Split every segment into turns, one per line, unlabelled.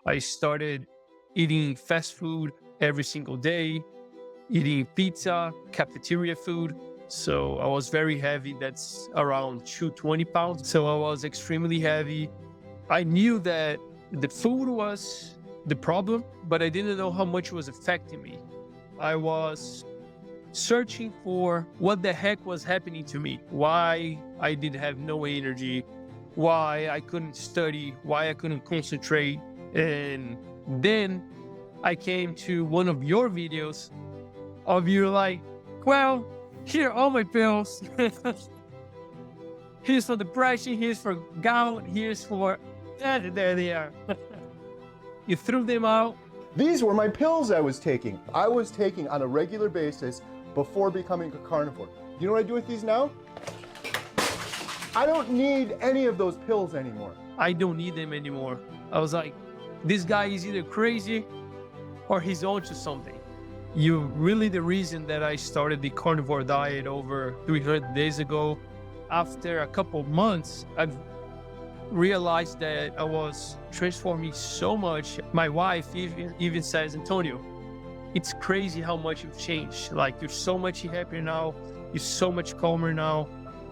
I started eating fast food every single day, eating pizza, cafeteria food. So I was very heavy. That's around 220 pounds. So I was extremely heavy. I knew that the food was the problem, but I didn't know how much it was affecting me. I was searching for what the heck was happening to me, why I did have no energy, why I couldn't study, why I couldn't concentrate. And then I came to one of your videos of you like, well, here are all my pills. Here's for depression, here's for gout, here's for there they are. You threw them out.
These were my pills I was taking. I was taking on a regular basis before becoming a carnivore. You know what I do with these now? I don't need any of those pills anymore.
I don't need them anymore. I was like, this guy is either crazy or he's onto something. You're really the reason that I started the carnivore diet over 300 days ago. After a couple months, I've realized that I was transforming so much. My wife even says, Antonio, it's crazy how much you've changed. Like, you're so much happier now. You're so much calmer now.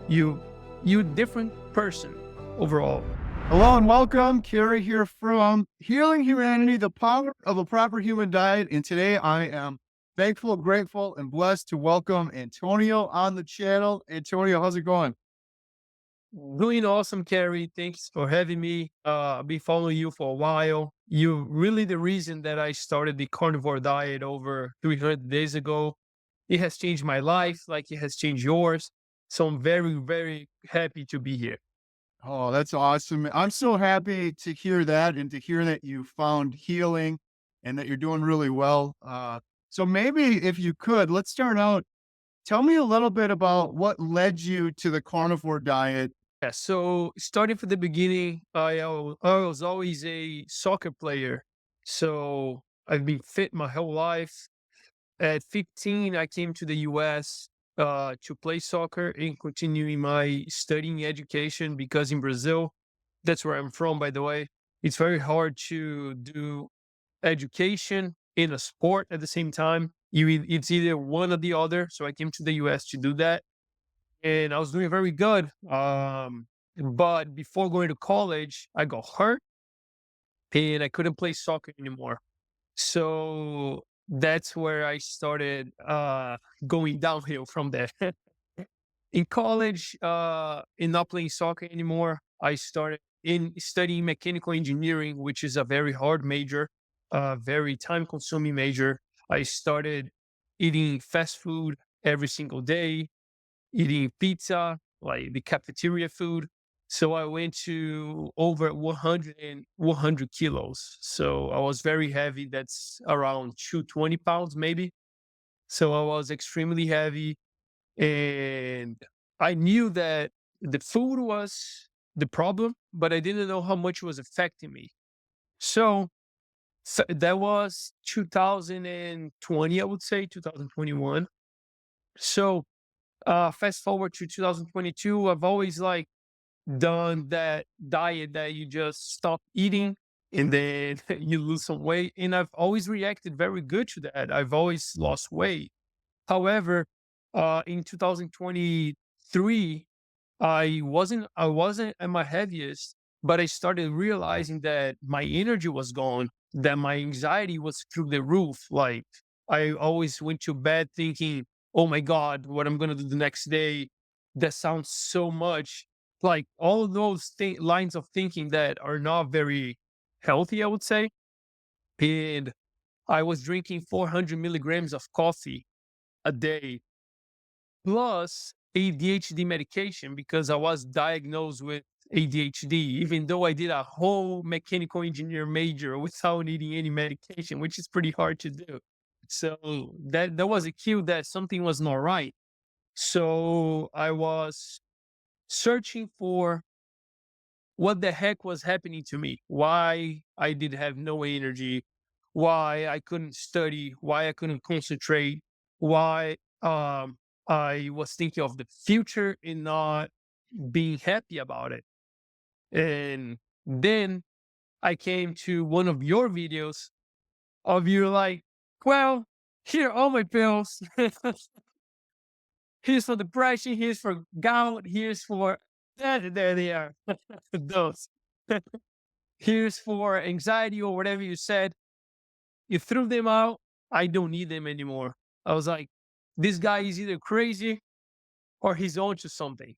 You're a different person overall.
Hello and welcome. Kerry here from Healing Humanity, the power of a proper human diet. And today I am thankful, grateful, and blessed to welcome Antonio on the channel. Antonio, how's it going?
Doing awesome, Carrie. Thanks for having me. I've been following you for a while. You're really the reason that I started the carnivore diet over 300 days ago. It has changed my life, like it has changed yours. So I'm very, very happy to be here.
Oh, that's awesome. I'm so happy to hear that and to hear that you found healing and that you're doing really well. So maybe if you could, let's start out. Tell me a little bit about what led you to the carnivore diet.
Yeah, so starting from the beginning, I was always a soccer player. So I've been fit my whole life. At 15, I came to the US to play soccer and continuing my studying education because in Brazil, that's where I'm from, by the way, it's very hard to do education in a sport at the same time. It's either one or the other. So I came to the US to do that, and I was doing very good. But before going to college, I got hurt and I couldn't play soccer anymore. So that's where I started going downhill from there. In college, in not playing soccer anymore, I started in studying mechanical engineering, which is a very hard major, very time consuming major. I started eating fast food every single day, eating pizza, like the cafeteria food. So I went to over 100 kilos. So I was very heavy. That's around 220 pounds, maybe. So I was extremely heavy. And I knew that the food was the problem, but I didn't know how much it was affecting me. So, that was 2020, I would say, 2021. So fast forward to 2022, I've always like done that diet that you just stop eating and then you lose some weight. And I've always reacted very good to that. I've always lost weight. However, in 2023, I wasn't at my heaviest, but I started realizing that my energy was gone, that my anxiety was through the roof. Like, I always went to bed thinking, "Oh my God, what I'm gonna do the next day." That sounds so much like all of those lines of thinking that are not very healthy, I would say. And I was drinking 400 milligrams of coffee a day plus ADHD medication because I was diagnosed with ADHD, even though I did a whole mechanical engineer major without needing any medication, which is pretty hard to do. So that was a cue that something was not right. So I was searching for what the heck was happening to me, why I did have no energy, why I couldn't study, why I couldn't concentrate, why I was thinking of the future and not being happy about it. And then I came to one of your videos of you like, well, here are all my pills. Here's for depression, here's for gout, here's for there they are. Those. Here's for anxiety or whatever you said. You threw them out. I don't need them anymore. I was like, this guy is either crazy or he's onto something.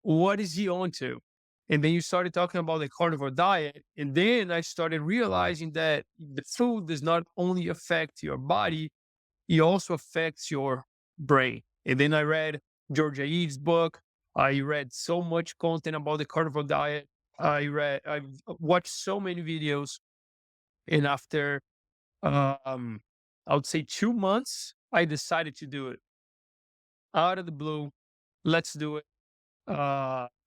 What is he onto? And then you started talking about the carnivore diet. And then I started realizing that the food does not only affect your body, it also affects your brain. And then I read Georgia Eve's book. I read so much content about the carnivore diet. I've watched so many videos. And after, um, I would say 2 months, I decided to do it out of the blue. Let's do it.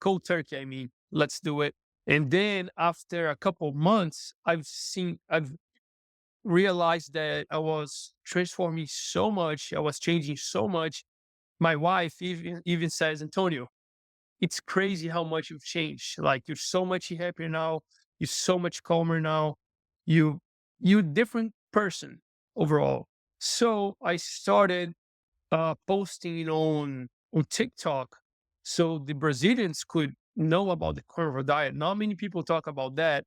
Cold turkey, I mean, let's do it. And then after a couple months, I've realized that I was transforming so much. I was changing so much. My wife even says, Antonio, it's crazy how much you've changed. Like you're so much happier now. You're so much calmer now. You you different person overall. So I started posting on TikTok, so the Brazilians could know about the carnivore diet. Not many people talk about that.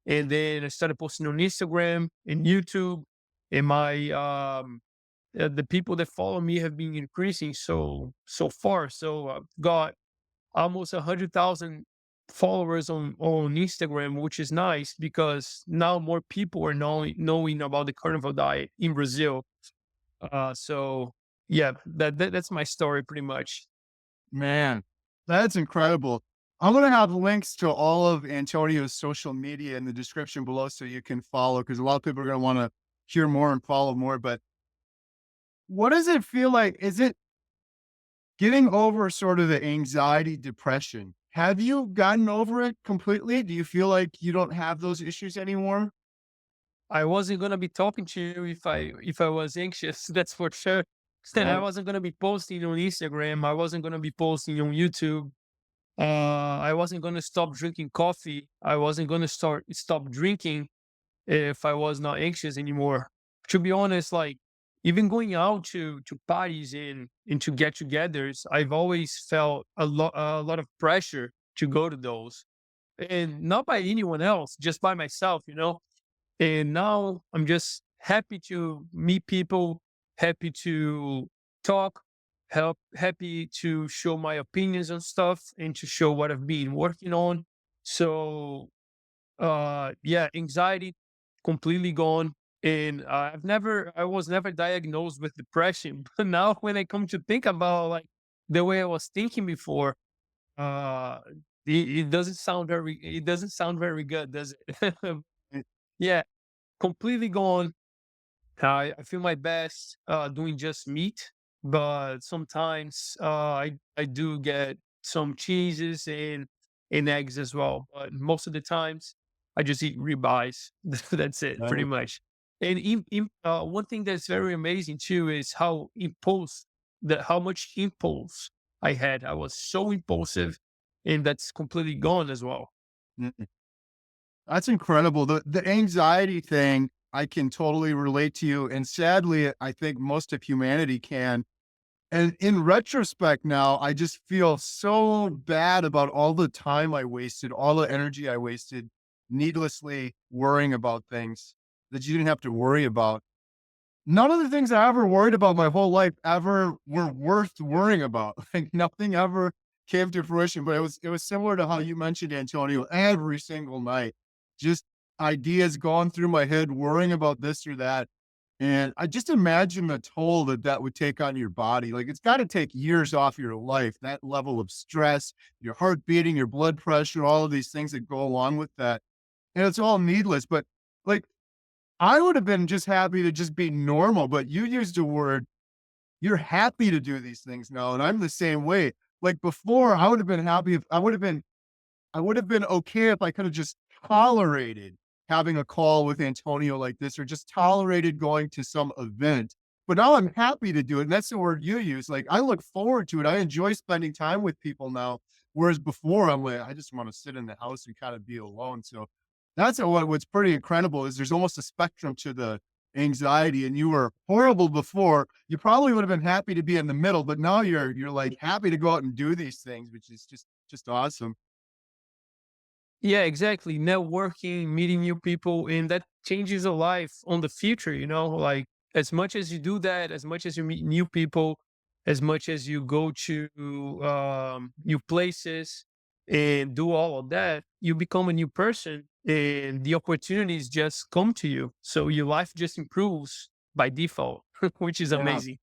And then I started posting on Instagram and YouTube, and my the people that follow me have been increasing so far. So I've got almost 100,000 followers on Instagram, which is nice because now more people are knowing about the carnivore diet in Brazil. So yeah, that's my story pretty much.
Man, that's incredible. I'm going to have links to all of Antonio's social media in the description below so you can follow because a lot of people are going to want to hear more and follow more. But what does it feel like? Is it getting over sort of the anxiety, depression? Have you gotten over it completely? Do you feel like you don't have those issues anymore?
I wasn't gonna be talking to you if I was anxious. That's for sure. I
Right.
wasn't gonna be posting on Instagram. I wasn't gonna be posting on YouTube. I wasn't gonna stop drinking coffee. I wasn't gonna stop drinking if I was not anxious anymore. To be honest, like even going out to parties and to get-togethers, I've always felt a lot of pressure to go to those, and not by anyone else, just by myself, you know. And now I'm just happy to meet people, happy to talk, happy to show my opinions on stuff and to show what I've been working on. So yeah, anxiety completely gone. And I was never diagnosed with depression. But now when I come to think about like the way I was thinking before, uh it doesn't sound very good, does it? Yeah, completely gone. I feel my best doing just meat, but sometimes I do get some cheeses and eggs as well. But most of the times, I just eat ribeyes. That's it, pretty
Right.
much. And one thing that's very amazing too is how much impulse I had. I was so impulsive, and that's completely gone as well.
Mm. That's incredible. The anxiety thing, I can totally relate to you. And sadly, I think most of humanity can. And in retrospect now, I just feel so bad about all the time I wasted, all the energy I wasted needlessly worrying about things that you didn't have to worry about. None of the things I ever worried about my whole life ever were worth worrying about. Like nothing ever came to fruition. But it was similar to how you mentioned, Antonio, every single night. Just ideas going through my head, worrying about this or that. And I just imagine the toll that that would take on your body. Like it's got to take years off your life, that level of stress, your heart beating, your blood pressure, all of these things that go along with that. And it's all needless. But like I would have been just happy to just be normal, but you used a word, you're happy to do these things now, and I'm the same way. Like before, I would have been happy if I would have been okay if I could have just tolerated having a call with Antonio like this or just tolerated going to some event. But now I'm happy to do it. And that's the word you use. Like I look forward to it. I enjoy spending time with people now. Whereas before I'm like, I just want to sit in the house and kind of be alone. So That's what's pretty incredible is there's almost a spectrum to the anxiety, and you were horrible before. You probably would have been happy to be in the middle, but now you're like happy to go out and do these things, which is just awesome.
Yeah, exactly. Networking, meeting new people, and that changes a life on the future, you know? Like, as much as you do that, as much as you meet new people, as much as you go to new places and do all of that, you become a new person and the opportunities just come to you. So your life just improves by default, which is
Yeah.
amazing.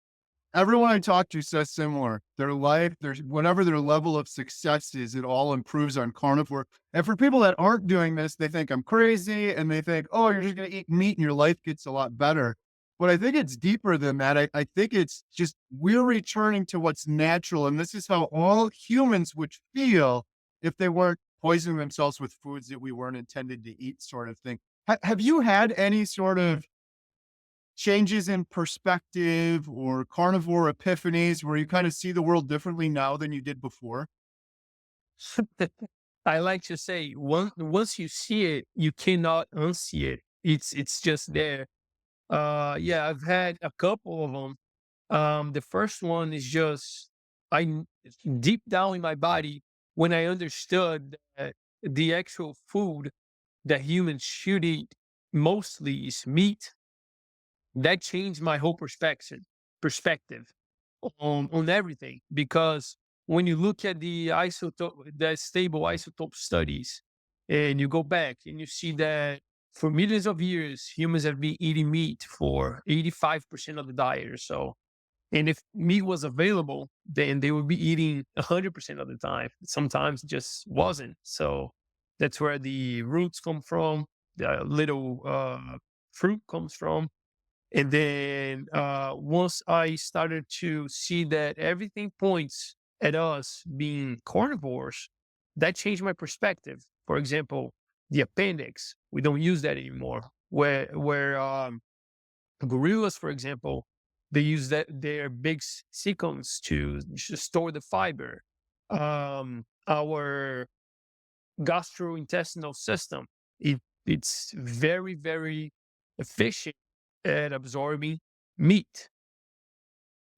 Everyone I talk to says similar. Their life, there's whatever their level of success is, it all improves on carnivore. And for people that aren't doing this, they think I'm crazy and they think, oh, you're just going to eat meat and your life gets a lot better. But I think it's deeper than that. I think it's just we're returning to what's natural. And this is how all humans would feel if they weren't poisoning themselves with foods that we weren't intended to eat, sort of thing. Have you had any sort of changes in perspective or carnivore epiphanies where you kind of see the world differently now than you did before?
I like to say, once you see it, you cannot unsee it. It's just there. Yeah, I've had a couple of them. The first one is just deep down in my body when I understood that the actual food that humans should eat mostly is meat. That changed my whole perspective on everything, because when you look at the stable isotope studies, and you go back and you see that for millions of years humans have been eating meat for 85% of the diet or so, and if meat was available, then they would be eating 100% of the time. Sometimes it just wasn't. So that's where the roots come from, the little fruit comes from. And then once I started to see that everything points at us being carnivores, that changed my perspective. For example, the appendix, we don't use that anymore. Where gorillas, for example, they use their big sequence to store the fiber. Our gastrointestinal system, it's very, very efficient at absorbing meat.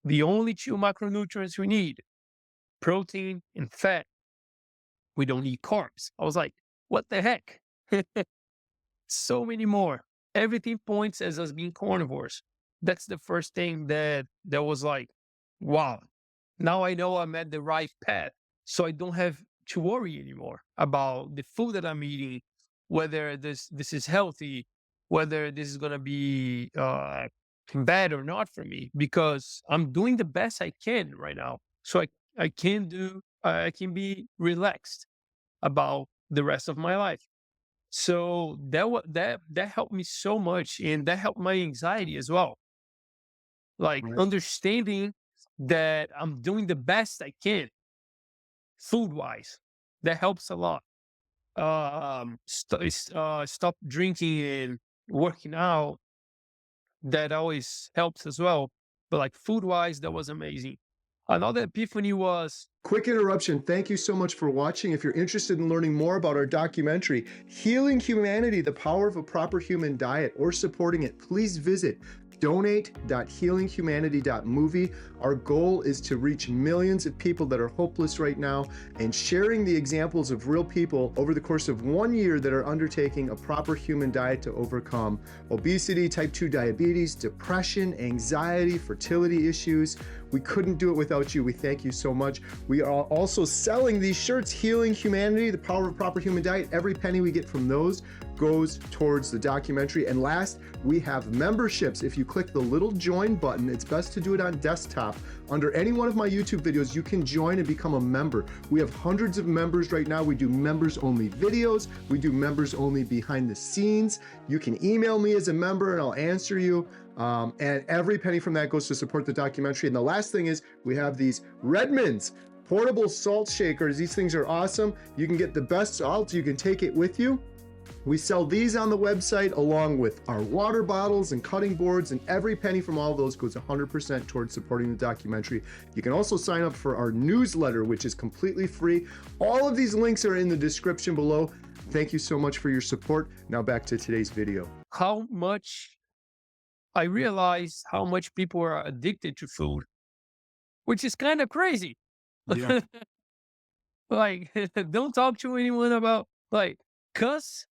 The only two macronutrients we need, protein and fat. We don't need carbs. I was like, what the heck? So many more. Everything points as us being carnivores. That's the first thing that was like, wow. Now I know I'm at the right path. So I don't have to worry anymore about the food that I'm eating, whether this is healthy, whether this is gonna be bad or not for me, because I'm doing the best I can right now. So I can be relaxed about the rest of my life. So that helped me so much, and that helped my anxiety as well. Like
Right.
understanding that I'm doing the best I can food wise, that helps a lot. Stop drinking and working out, that always helps as well. But like food wise, that was amazing. Another epiphany was
Quick interruption. Thank you so much for watching. If you're interested in learning more about our documentary, Healing Humanity, The Power of a Proper Human Diet, or supporting it, please visit donate.healinghumanity.movie. Our goal is to reach millions of people that are hopeless right now, and sharing the examples of real people over the course of 1 year that are undertaking a proper human diet to overcome obesity, type 2 diabetes, depression, anxiety, fertility issues. We couldn't do it without you. We thank you so much. We are also selling these shirts, Healing Humanity, The Power of a Proper Human Diet. Every penny we get from those goes towards the documentary. And last, we have memberships. If you click the little join button, it's best to do it on desktop. Under any one of my YouTube videos, you can join and become a member. We have hundreds of members right now. We do members only videos. We do members only behind the scenes. You can email me as a member and I'll answer you. And every penny from that goes to support the documentary. And the last thing is we have these Redmond's portable salt shakers. These things are awesome. You can get the best salt. You can take it with you. We sell these on the website along with our water bottles and cutting boards, and every penny from all of those goes 100% towards supporting the documentary. You can also sign up for our newsletter, which is completely free. All of these links are in the description below. Thank you so much for your support. Now back to today's video.
How much I realized how much people are addicted to food, which is kind of crazy.
Yeah.
Like, don't talk to anyone about, like, cuss,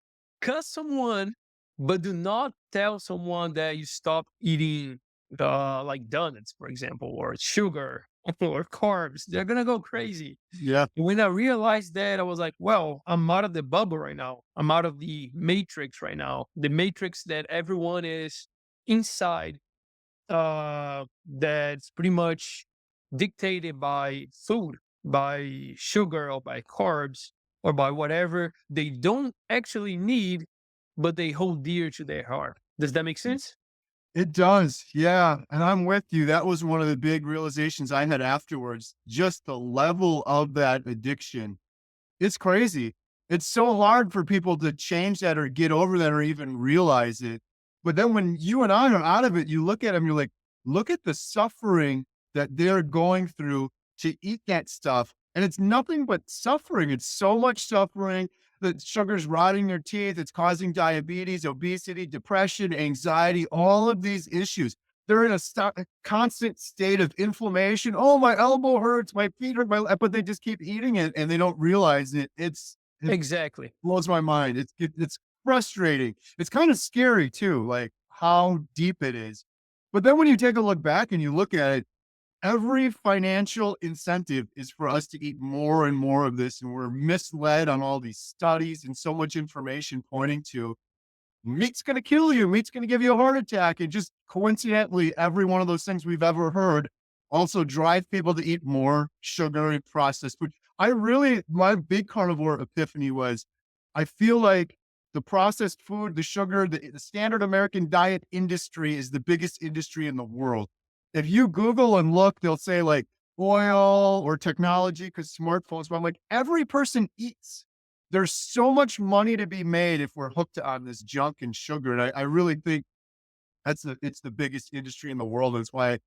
cuss someone, but do not tell someone that you stop eating, like donuts, for example, or sugar or carbs. They're gonna go crazy.
Yeah.
When I realized that, I was like, well, I'm out of the bubble right now. I'm out of the matrix right now. The matrix that everyone is inside, that's pretty much dictated by food, by sugar, or by carbs, or by whatever they don't actually need, but they hold dear to their heart. Does that make sense?
It does. Yeah. And I'm with you. That was one of the big realizations I had afterwards. Just the level of that addiction. It's crazy. It's so hard for people to change that or get over that or even realize it. But then when you and I are out of it, you look at them, you're like, look at the suffering that they're going through to eat that stuff. And it's nothing but suffering. It's so much suffering. The sugar's rotting their teeth. It's causing diabetes, obesity, depression, anxiety, all of these issues. They're in a constant state of inflammation. Oh, my elbow hurts, my feet hurt, but they just keep eating it and they don't realize it. It
Exactly.
blows my mind. It's frustrating. It's kind of scary too, like how deep it is. But then when you take a look back and you look at it, every financial incentive is for us to eat more and more of this, and we're misled on all these studies and so much information pointing to meat's going to kill you, meat's going to give you a heart attack, and just coincidentally, every one of those things we've ever heard also drive people to eat more sugary processed food. My big carnivore epiphany was, I feel like the processed food, the sugar, the standard American diet industry is the biggest industry in the world. If you Google and look, they'll say like oil or technology because smartphones, but I'm like, every person eats. There's so much money to be made if we're hooked on this junk and sugar. And I really think it's the biggest industry in the world. That's why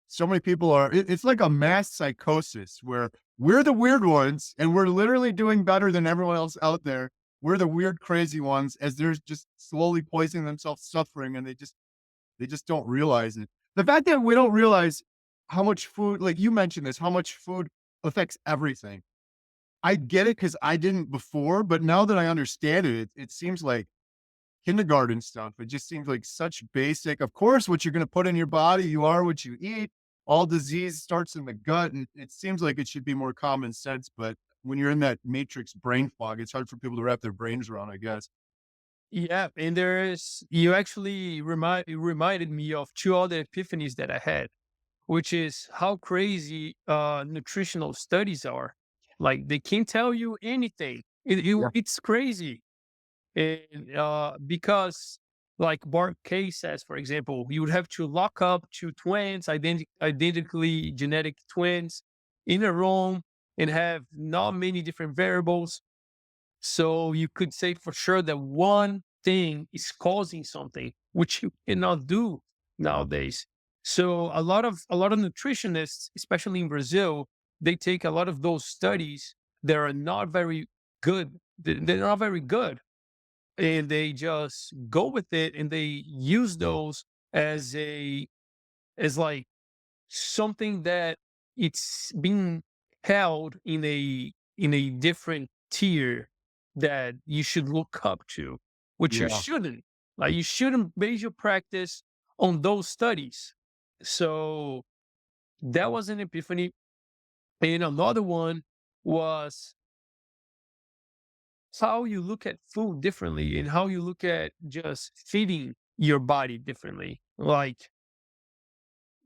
so many people it's like a mass psychosis where we're the weird ones and we're literally doing better than everyone else out there. We're the weird, crazy ones as they're just slowly poisoning themselves, suffering, and they just don't realize it. The fact that we don't realize how much food, like you mentioned this, how much food affects everything. I get it because I didn't before, but now that I understand it seems like kindergarten stuff. It just seems like such basic. Of course, what you're going to put in your body, you are what you eat. All disease starts in the gut, and it seems like it should be more common sense. But when you're in that matrix brain fog, it's hard for people to wrap their brains around, I guess.
Yeah, and you actually reminded me of two other epiphanies that I had, which is how crazy nutritional studies are. Like, they can't tell you anything.
Yeah.
It's crazy. And because, like Bart K says, for example, you would have to lock up two twins, identically genetic twins, in a room and have not many different variables. So you could say for sure that one thing is causing something, which you cannot do nowadays. So a lot of nutritionists, especially in Brazil, they take a lot of those studies that are not very good. They're not very good, and they just go with it, and they use those as like something that it's being held in a different tier that you should look up to, which you
Yeah.
shouldn't. Like, you shouldn't base your practice on those studies. So that was an epiphany. And another one was how you look at food differently and how you look at just feeding your body differently. Like,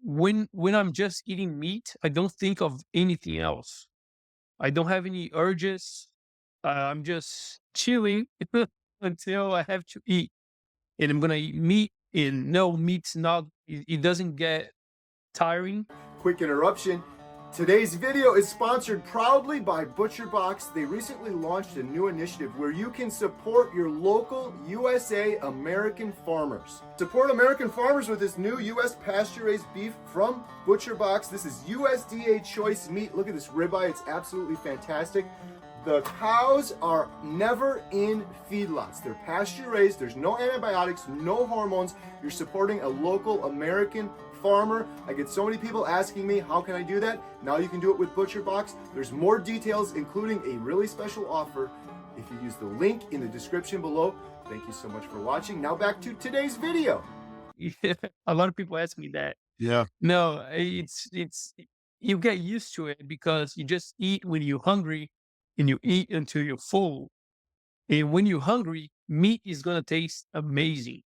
when I'm just eating meat, I don't think of anything else. I don't have any urges. I'm just chilling until I have to eat, and I'm gonna eat meat. And no, meat's not. It doesn't get tiring.
Quick interruption. Today's video is sponsored proudly by ButcherBox. They recently launched a new initiative where you can support your local USA American farmers. Support American farmers with this new US pasture-raised beef from ButcherBox. This is USDA choice meat. Look at this ribeye, it's absolutely fantastic. The cows are never in feedlots. They're pasture raised. There's no antibiotics, no hormones. You're supporting a local American farmer. I get so many people asking me, how can I do that? Now you can do it with ButcherBox. There's more details, including a really special offer if you use the link in the description below. Thank you so much for watching. Now back to today's video.
Yeah, a lot of people ask me that.
Yeah.
No, it's you get used to it because you just eat when you're hungry and you eat until you're full. And when you're hungry, meat is gonna taste amazing.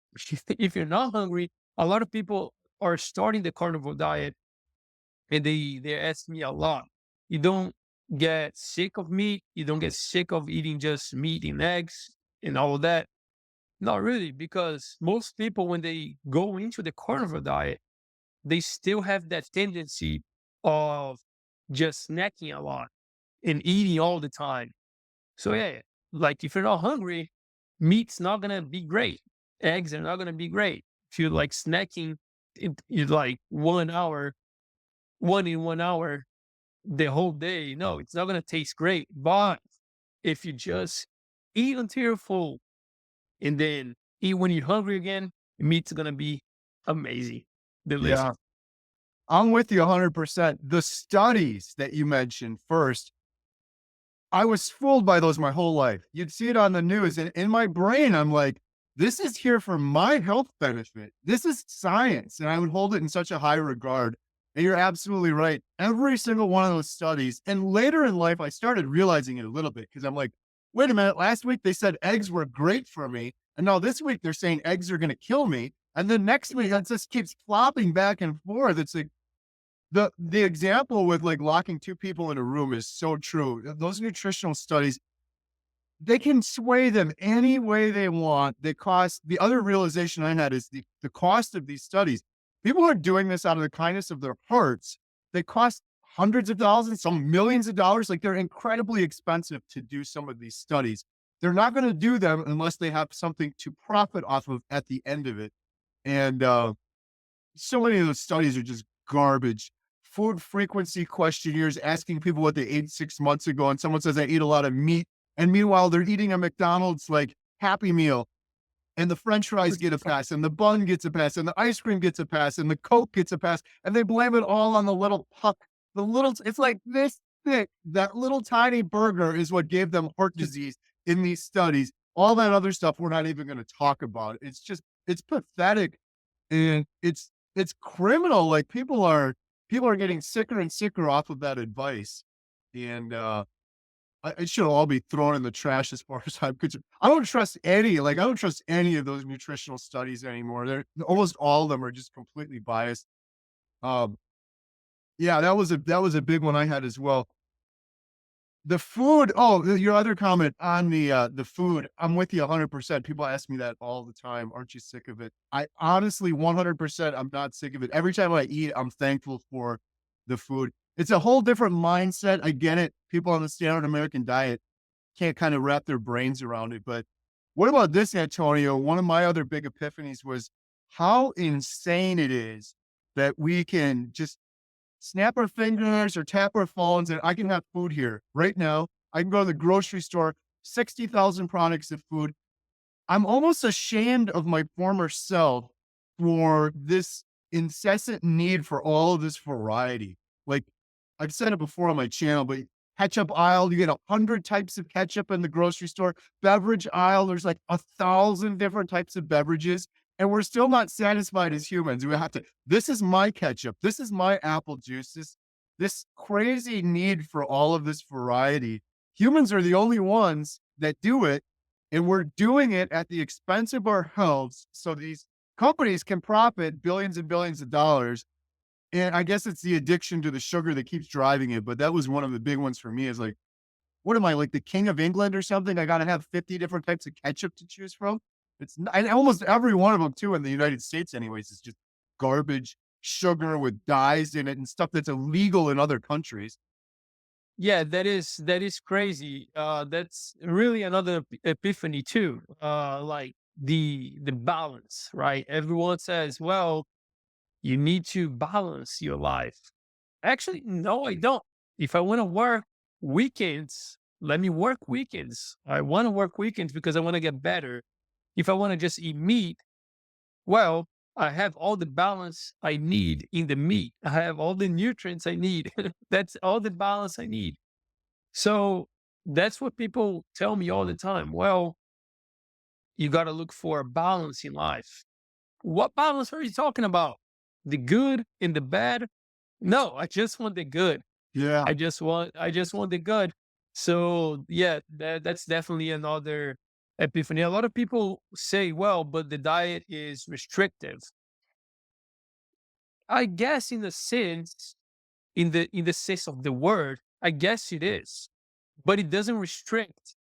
If you're not hungry, a lot of people are starting the carnivore diet and they ask me a lot. You don't get sick of meat, you don't get sick of eating just meat and eggs and all of that. Not really, because most people when they go into the carnivore diet, they still have that tendency of just snacking a lot and eating all the time. So yeah, like if you're not hungry, meat's not gonna be great. Eggs are not gonna be great. If you're like snacking, you like 1 hour, 1 hour the whole day. No, it's not gonna taste great. But if you just eat until you're full and then eat when you're hungry again, meat's gonna be amazing, delicious.
Yeah. I'm with you 100%. The studies that you mentioned first, I was fooled by those my whole life. You'd see it on the news, and in my brain, I'm like, this is here for my health benefit. This is science. And I would hold it in such a high regard. And you're absolutely right. Every single one of those studies. And later in life, I started realizing it a little bit because I'm like, wait a minute. Last week, they said eggs were great for me. And now this week, they're saying eggs are going to kill me. And then next week, it just keeps flopping back and forth. It's like, the example with like locking two people in a room is so true. Those nutritional studies, they can sway them any way they want. They cost the other realization I had is the cost of these studies. People are doing this out of the kindness of their hearts. They cost hundreds of thousands, some millions of dollars. Like they're incredibly expensive to do some of these studies. They're not going to do them unless they have something to profit off of at the end of it. And so many of those studies are just garbage. Food frequency questionnaires asking people what they ate 6 months ago, and someone says I eat a lot of meat, and meanwhile they're eating a McDonald's like Happy Meal, and the French fries get a pass, and the bun gets a pass, and the ice cream gets a pass, and the Coke gets a pass, and they blame it all on the little puck. The little, it's like this thick. That little tiny burger is what gave them heart disease in these studies. All that other stuff we're not even going to talk about. It's just, it's pathetic, and it's criminal. Like people are getting sicker and sicker off of that advice. And it should all be thrown in the trash as far as I'm concerned. I don't trust any, like I don't trust any of those nutritional studies anymore. They're almost all of them are just completely biased. Um, yeah, that was a big one I had as well. The food, oh, your other comment on the food, I'm with you 100%. People ask me that all the time. Aren't you sick of it? I honestly 100%, I'm not sick of it. Every time I eat, I'm thankful for the food. It's a whole different mindset. I get it. People on the standard American diet can't kind of wrap their brains around it. But what about this, Antonio? One of my other big epiphanies was how insane it is that we can just snap our fingers or tap our phones and I can have food here right now. I can go to the grocery store, 60,000 products of food. I'm almost ashamed of my former self for this incessant need for all of this variety. Like I've said it before on my channel, but ketchup aisle, you get 100 types of ketchup in the grocery store. Beverage aisle, there's like 1,000 different types of beverages. And we're still not satisfied as humans. We have to, this is my ketchup. This is my apple juice. This crazy need for all of this variety. Humans are the only ones that do it. And we're doing it at the expense of our health. So these companies can profit billions and billions of dollars. And I guess it's the addiction to the sugar that keeps driving it. But that was one of the big ones for me is like, what am I, like the king of England or something? I got to have 50 different types of ketchup to choose from. And almost every one of them too in the United States anyways, is just garbage, sugar with dyes in it and stuff that's illegal in other countries.
Yeah, that is crazy. That's really another epiphany too. Like the balance, right? Everyone says, well, you need to balance your life. Actually, no, I don't. If I want to work weekends, let me work weekends. I want to work weekends because I want to get better. If I want to just eat meat, well, I have all the balance I need in the meat. I have all the nutrients I need. That's all the balance I need. So that's what people tell me all the time. Well, you got to look for a balance in life. What balance are you talking about? The good and the bad? No, I just want the good.
Yeah.
I just want the good. So yeah, that's definitely another epiphany. A lot of people say, well, but the diet is restrictive. I guess in the sense of the word, I guess it is. But it doesn't restrict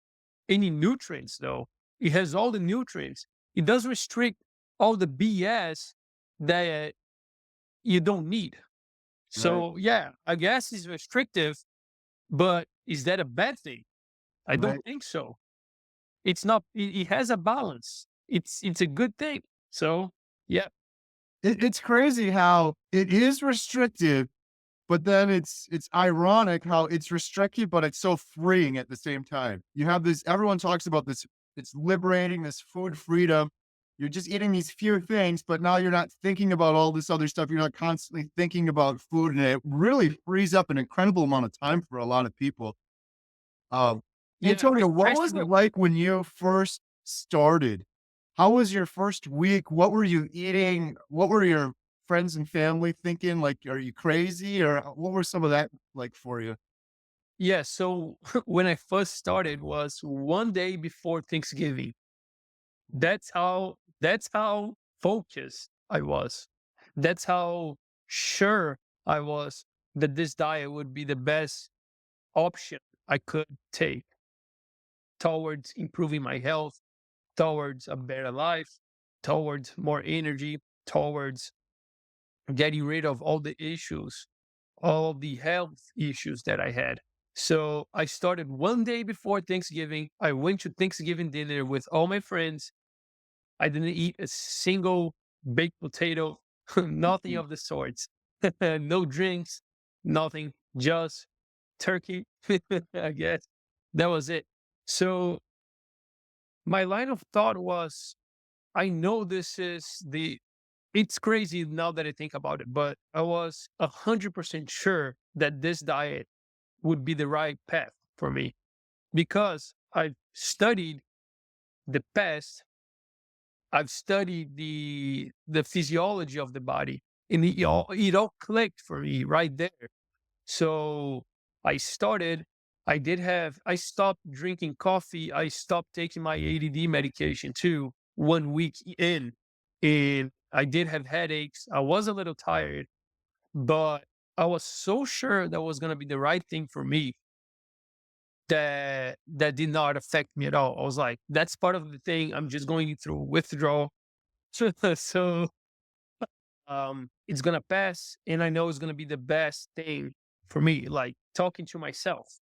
any nutrients though. It has all the nutrients. It does restrict all the BS that you don't need.
Right.
So yeah, I guess it's restrictive, but is that a bad thing? I don't
Right.
think so. It's not. It has a balance. It's a good thing. So yeah,
It's crazy how it is restrictive, but then it's ironic how it's restrictive, but it's so freeing at the same time. You have this, everyone talks about this, it's liberating, this food freedom. You're just eating these few things, but now you're not thinking about all this other stuff. You're not constantly thinking about food, and it really frees up an incredible amount of time for a lot of people. Um,
yeah.
Antonio, what was
Especially
it like when you first started? How was your first week? What were you eating? What were your friends and family thinking? Like, are you crazy? Or what were some of that like for you?
yeah. So when I first started was one day before Thanksgiving. That's how focused I was. That's how sure I was that this diet would be the best option I could take towards improving my health, towards a better life, towards more energy, towards getting rid of all the issues, all the health issues that I had. So I started one day before Thanksgiving. I went to Thanksgiving dinner with all my friends. I didn't eat a single baked potato, nothing
Mm.
of the sorts. No drinks, nothing, just turkey, I guess. That was it. So my line of thought was I know it's crazy now that I think about it, but I was 100% sure that this diet would be the right path for me because I've studied the past, I've studied the physiology of the body, and it all clicked for me right there. So I started. I stopped drinking coffee. I stopped taking my ADD medication too. 1 week in, and I did have headaches. I was a little tired, but I was so sure that was gonna be the right thing for me that did not affect me at all. I was like, that's part of the thing. I'm just going through withdrawal. So it's gonna pass, and I know it's gonna be the best thing for me, like talking to myself.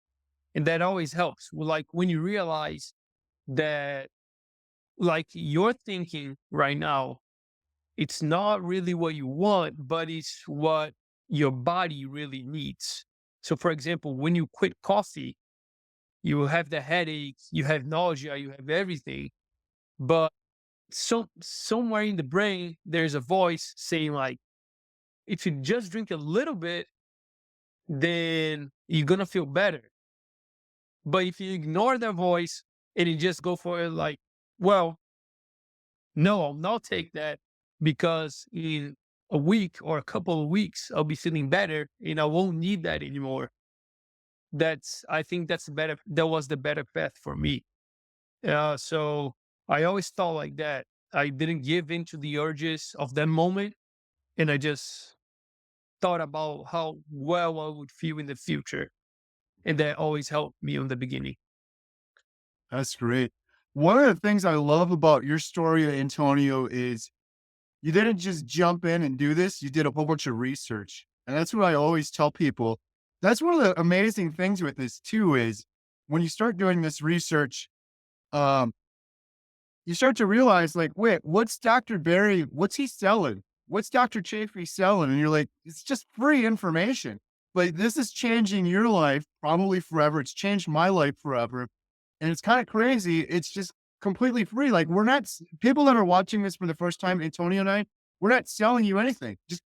And that always helps. Well, like when you realize that like you're thinking right now, it's not really what you want, but it's what your body really needs. So for example, when you quit coffee, you will have the headache, you have nausea, you have everything. But somewhere in the brain, there's a voice saying like, if you just drink a little bit, then you're gonna feel better. But if you ignore that voice and you just go for it, like, well, no, I'll not take that because in a week or a couple of weeks, I'll be feeling better and I won't need that anymore. I think that was the better path for me. So I always thought like that. I didn't give in to the urges of that moment. And I just thought about how well I would feel in the future. And that always helped me in the beginning.
That's great. One of the things I love about your story, Antonio, is you didn't just jump in and do this. You did a whole bunch of research. And that's what I always tell people. That's one of the amazing things with this too, is when you start doing this research, um, you start to realize like, wait, what's Dr. Barry? What's he selling? What's Dr. Chafee selling? And you're like, it's just free information. but this is changing your life probably forever. It's changed my life forever. And it's kind of crazy. It's just completely free. Like we're not people that are watching this for the first time, Antonio and I, we're not selling you anything. Just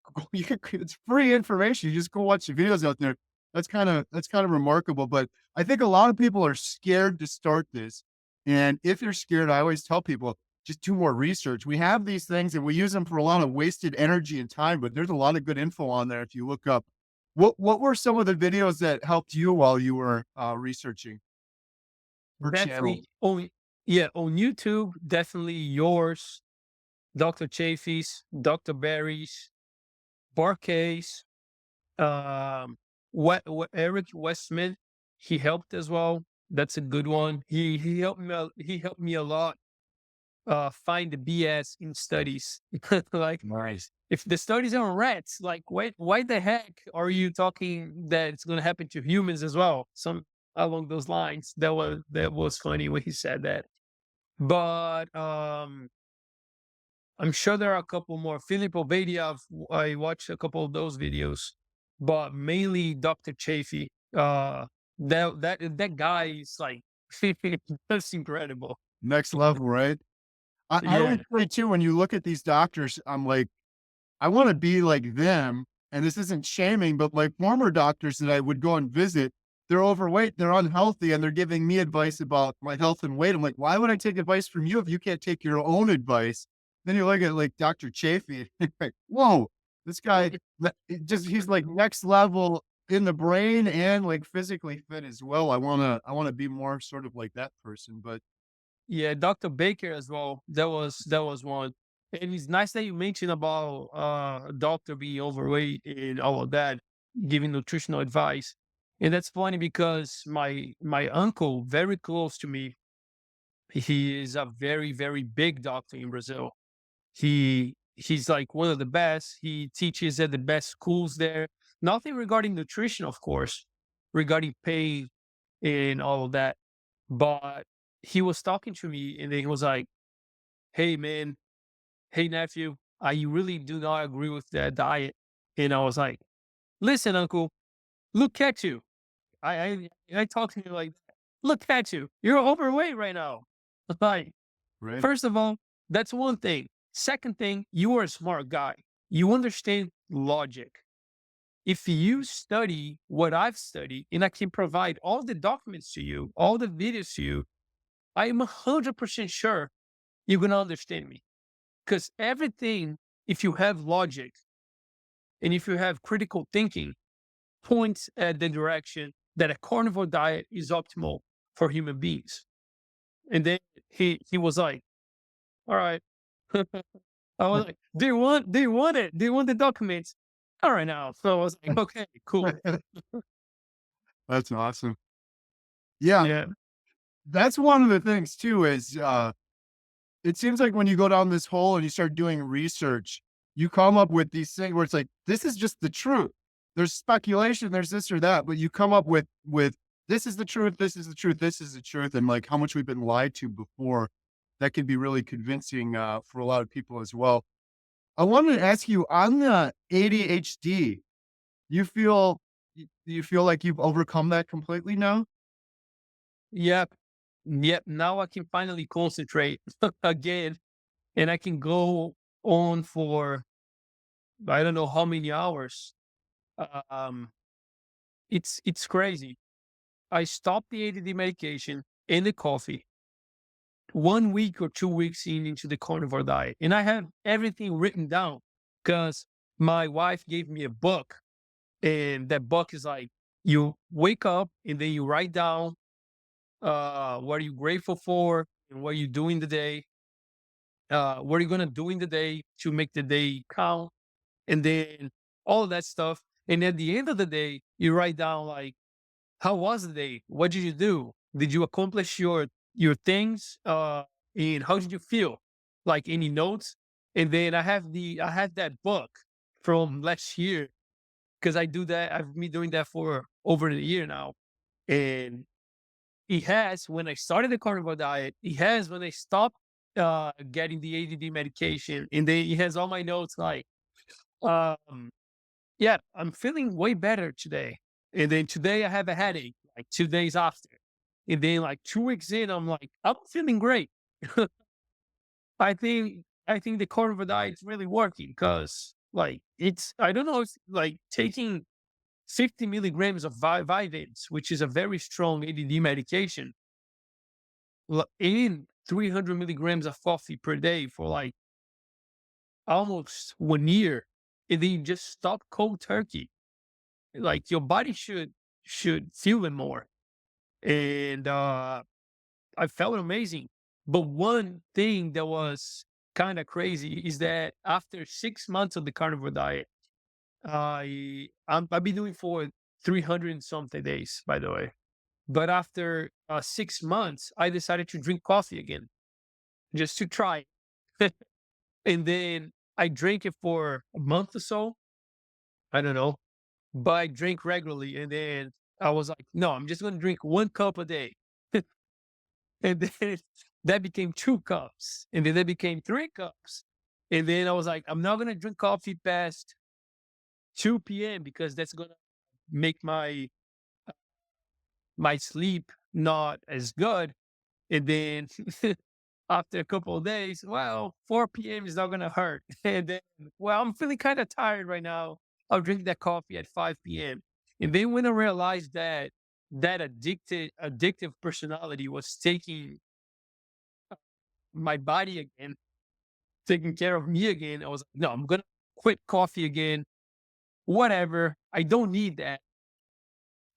it's free information. You just go watch the videos out there. That's kind of remarkable. But I think a lot of people are scared to start this. And if you're scared, I always tell people just do more research. We have these things and we use them for a lot of wasted energy and time, but there's a lot of good info on there if you look up. What were some of the videos that helped you while you were researching or channels?
Definitely on yeah, on YouTube, definitely yours, Dr. Chafee's, Dr. Barry's, Barkay's, Eric Westman, he helped as well. That's a good one. He helped me a lot find the BS in studies. Like
Nice.
if the studies are on rats, like why the heck are you talking that it's gonna happen to humans as well? Some along those lines. That was funny when he said that. But I'm sure there are a couple more. Philip Obadia, I watched a couple of those videos, but mainly Dr. Chafee. That guy is like that's incredible.
Next level, right? I
Yeah,
always say too, when you look at these doctors, I'm like, I want to be like them. And this isn't shaming, but like former doctors that I would go and visit, they're overweight, they're unhealthy, and they're giving me advice about my health and weight. I'm like, why would I take advice from you if you can't take your own advice? Then you look at like Dr. Chafee, like, whoa, this guy, he's like next level in the brain and like physically fit as well. I want to be more sort of like that person, but
yeah. Dr. Baker as well. That was one. And it's nice that you mentioned about a doctor being overweight and all of that, giving nutritional advice. And that's funny because my uncle, very close to me, he is a very, very big doctor in Brazil. He's like one of the best. He teaches at the best schools there. Nothing regarding nutrition, of course, regarding pay and all of that. But he was talking to me and then he was like, "Hey man, hey nephew, I really do not agree with that diet." And I was like, "Listen, uncle, look at you. I talk to you like that. Look at you. You're overweight right now." Like,
right.
first of all, that's one thing. Second thing, you are a smart guy. You understand logic. If you study what I've studied and I can provide all the documents to you, all the videos to you, I am 100% sure you're going to understand me. Because everything, if you have logic and if you have critical thinking, points at the direction that a carnivore diet is optimal for human beings. And then he was like, all right. I was like, do you want it? Do you want the documents? All right now. So I was like, okay, cool.
That's awesome. Yeah,
Yeah.
that's one of the things too is, it seems like when you go down this hole and you start doing research, you come up with these things where it's like, this is just the truth. There's speculation, there's this or that, but you come up with this is the truth, this is the truth, this is the truth, and like how much we've been lied to before. That can be really convincing for a lot of people as well. I wanted to ask you on the ADHD, you feel do you feel like you've overcome that completely now?
Yep. Yep. Now I can finally concentrate again and I can go on for I don't know how many hours. Um it's crazy. I stopped the ADD medication and the coffee 1 week or 2 weeks into the carnivore diet. And I have everything written down because my wife gave me a book. And that book is like you wake up and then you write down what are you grateful for and what you do in the day, what are you gonna do in the day to make the day count, and then all of that stuff. And at the end of the day, you write down like how was the day? What did you do? Did you accomplish your things? And how did you feel? Like any notes? And then I have that book from last year because I do that. I've been doing that for over a year now. And it has when I started the carnivore diet, it has when I stopped getting the ADD medication, and then it has all my notes like um yeah, I'm feeling way better today. And then today I have a headache, like 2 days after. And then like 2 weeks in, I'm like, I'm feeling great. I think the carnivore diet is really working because like it's I don't know, it's like taking 50 milligrams of Vyvanse, which is a very strong ADD medication, in 300 milligrams of coffee per day for like almost 1 year, and then you just stop cold turkey. Like your body should feel it more. And I felt amazing. But one thing that was kind of crazy is that after 6 months of the carnivore diet, I've been doing for 300 and something days, by the way. But after 6 months, I decided to drink coffee again just to try it. And then I drank it for a month or so. I don't know, but I drink regularly. And then I was like, no, I'm just going to drink 1 cup a day. And then that became 2 cups. And then that became 3 cups. And then I was like, I'm not going to drink coffee past 2 p.m. because that's going to make my sleep not as good. And then after a couple of days, well, 4 p.m. is not gonna hurt. And then, well, I'm feeling kind of tired right now. I'll drink that coffee at 5 p.m. And then when I realized that that addictive personality was taking my body again, taking care of me again, I was like, no, I'm gonna quit coffee again. Whatever. I don't need that.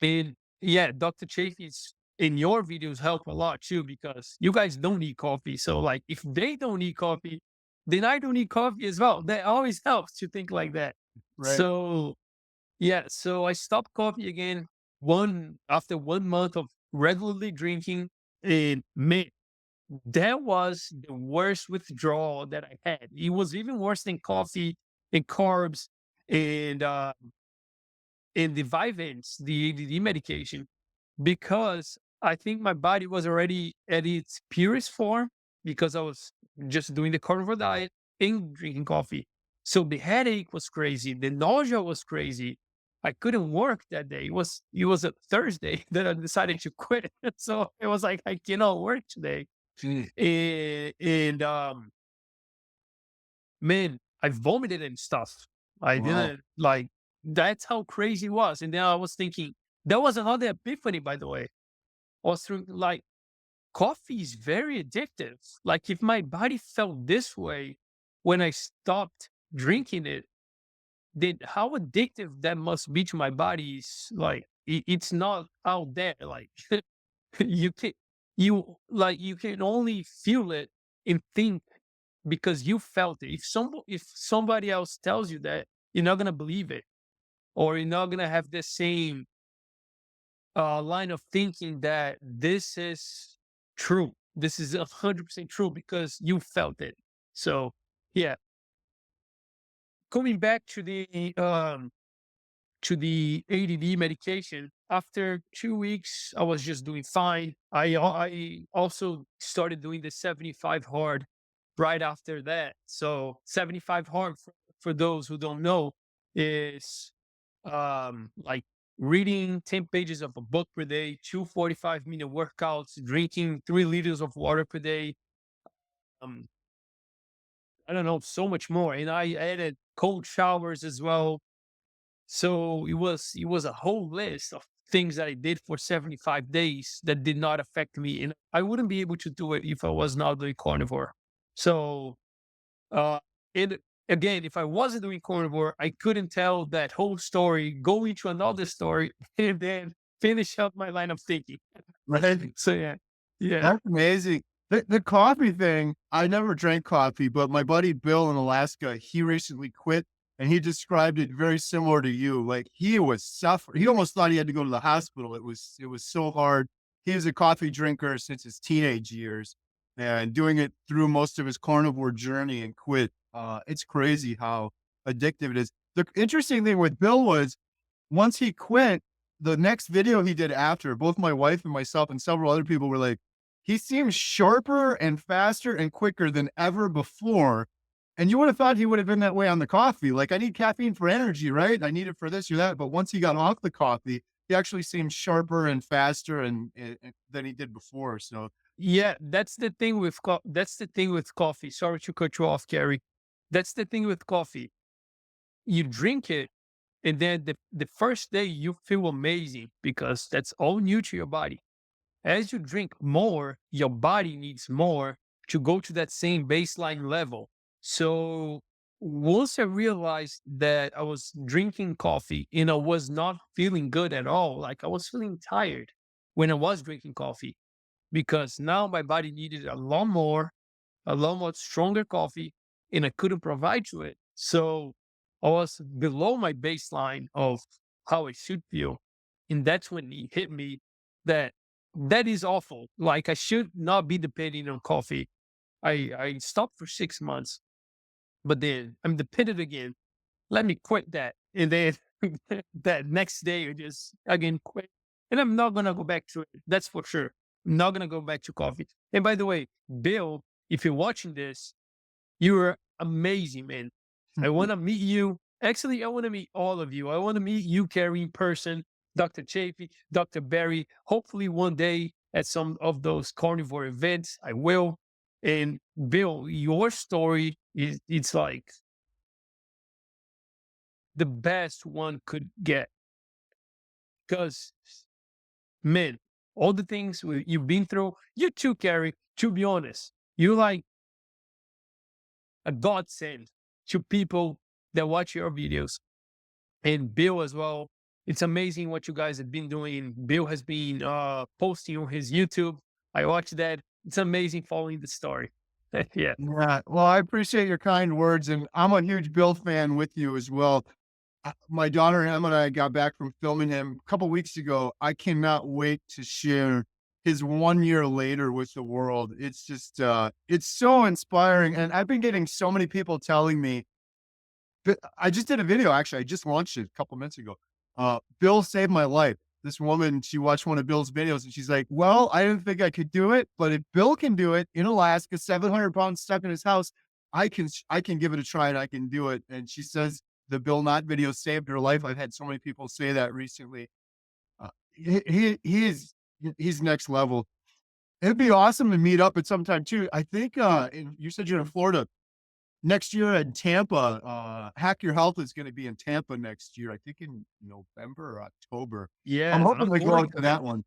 And yeah, Dr. Chafee's in your videos help a lot too because you guys don't need coffee. So like if they don't need coffee, then I don't need coffee as well. That always helps to think like that.
Right.
So yeah, so I stopped coffee again one after 1 month of regularly drinking. And man, that was the worst withdrawal that I had. It was even worse than coffee and carbs and the Vyvanse, the ADD medication, because I think my body was already at its purest form because I was just doing the carnivore diet and drinking coffee. So the headache was crazy, the nausea was crazy. I couldn't work that day. It was a Thursday that I decided to quit. So it was like I cannot work today. And man, I vomited and stuff. I
Wow.
didn't like that's how crazy it was. And then I was thinking, that was another epiphany, by the way. I was through like coffee is very addictive. Like if my body felt this way when I stopped drinking it, then how addictive that must be to my body is like it's not out there. Like you can you can only feel it and think because you felt it. If somebody else tells you that, you're not gonna believe it, or you're not gonna have the same line of thinking that this is true. This is 100% true because you felt it. So yeah, coming back to the ADD medication. After 2 weeks, I was just doing fine. I also started doing the 75 hard right after that. So 75 hard for those who don't know is like reading 10 pages of a book per day, 2 45-minute workouts, drinking 3 liters of water per day. Um, I don't know, so much more. And I added cold showers as well. So it was a whole list of things that I did for 75 days that did not affect me. And I wouldn't be able to do it if I was not doing carnivore. So uh and again, if I wasn't doing carnivore, I couldn't tell that whole story, go into another story, and then finish up my line of thinking.
Right.
So yeah. Yeah.
That's amazing. The coffee thing, I never drank coffee, but my buddy Bill in Alaska, he recently quit and he described it very similar to you. Like he was suffering. He almost thought he had to go to the hospital. It was so hard. He was a coffee drinker since his teenage years and doing it through most of his carnivore journey and quit. It's crazy how addictive it is. The interesting thing with Bill was once he quit, the next video he did after, both my wife and myself and several other people were like, he seems sharper and faster and quicker than ever before. And you would have thought he would have been that way on the coffee. Like, I need caffeine for energy, right? I need it for this or that. But once he got off the coffee, he actually seemed sharper and faster and than he did before. So
Yeah, that's the thing with that's the thing with coffee. Sorry to cut you off, Carrie. That's the thing with coffee. You drink it, and then the first day you feel amazing because that's all new to your body. As you drink more, your body needs more to go to that same baseline level. So once I realized that I was drinking coffee and I was not feeling good at all, like I was feeling tired when I was drinking coffee, because now my body needed a lot more stronger coffee, and I couldn't provide to it. So I was below my baseline of how I should feel. And that's when it hit me that that is awful. Like I should not be depending on coffee. I stopped for 6 months, but then I'm dependent again. Let me quit that. And then that next day I just again quit. And I'm not gonna go back to it. That's for sure. I'm not gonna go back to coffee. And by the way, Bill, if you're watching this, you are amazing, man. I want to meet you. Actually, I want to meet all of you. I want to meet you, Carrie, in person, Dr. Chafee, Dr. Barry. Hopefully, one day at some of those carnivore events, I will. And Bill, your story is it's like the best one could get because, man, all the things you've been through, you too, Carrie. To be honest, you like a godsend to people that watch your videos. And Bill as well. It's amazing what you guys have been doing. Bill has been posting on his YouTube. I watched that. It's amazing following the story. Yeah.
yeah, well, I appreciate your kind words, and I'm a huge Bill fan with you as well. My daughter Emma and I got back from filming him a couple weeks ago. I cannot wait to share his 1 year later with the world. It's just, it's so inspiring, and I've been getting so many people telling me. But I just did a video, actually, I just launched it a couple minutes ago. Bill saved my life. This woman, she watched one of Bill's videos and she's like, "Well, I didn't think I could do it, but if Bill can do it in Alaska, 700 pounds stuck in his house, I can give it a try and I can do it." And she says the Bill Knott video saved her life. I've had so many people say that recently. He is he's next level. It'd be awesome to meet up at some time too. I think you said you're in Florida. Next year in Tampa, Hack Your Health is gonna be in Tampa next year, I think in November or October. I'm
Yes,
hoping
I'm
to go
going
out
to
to
that.
that one.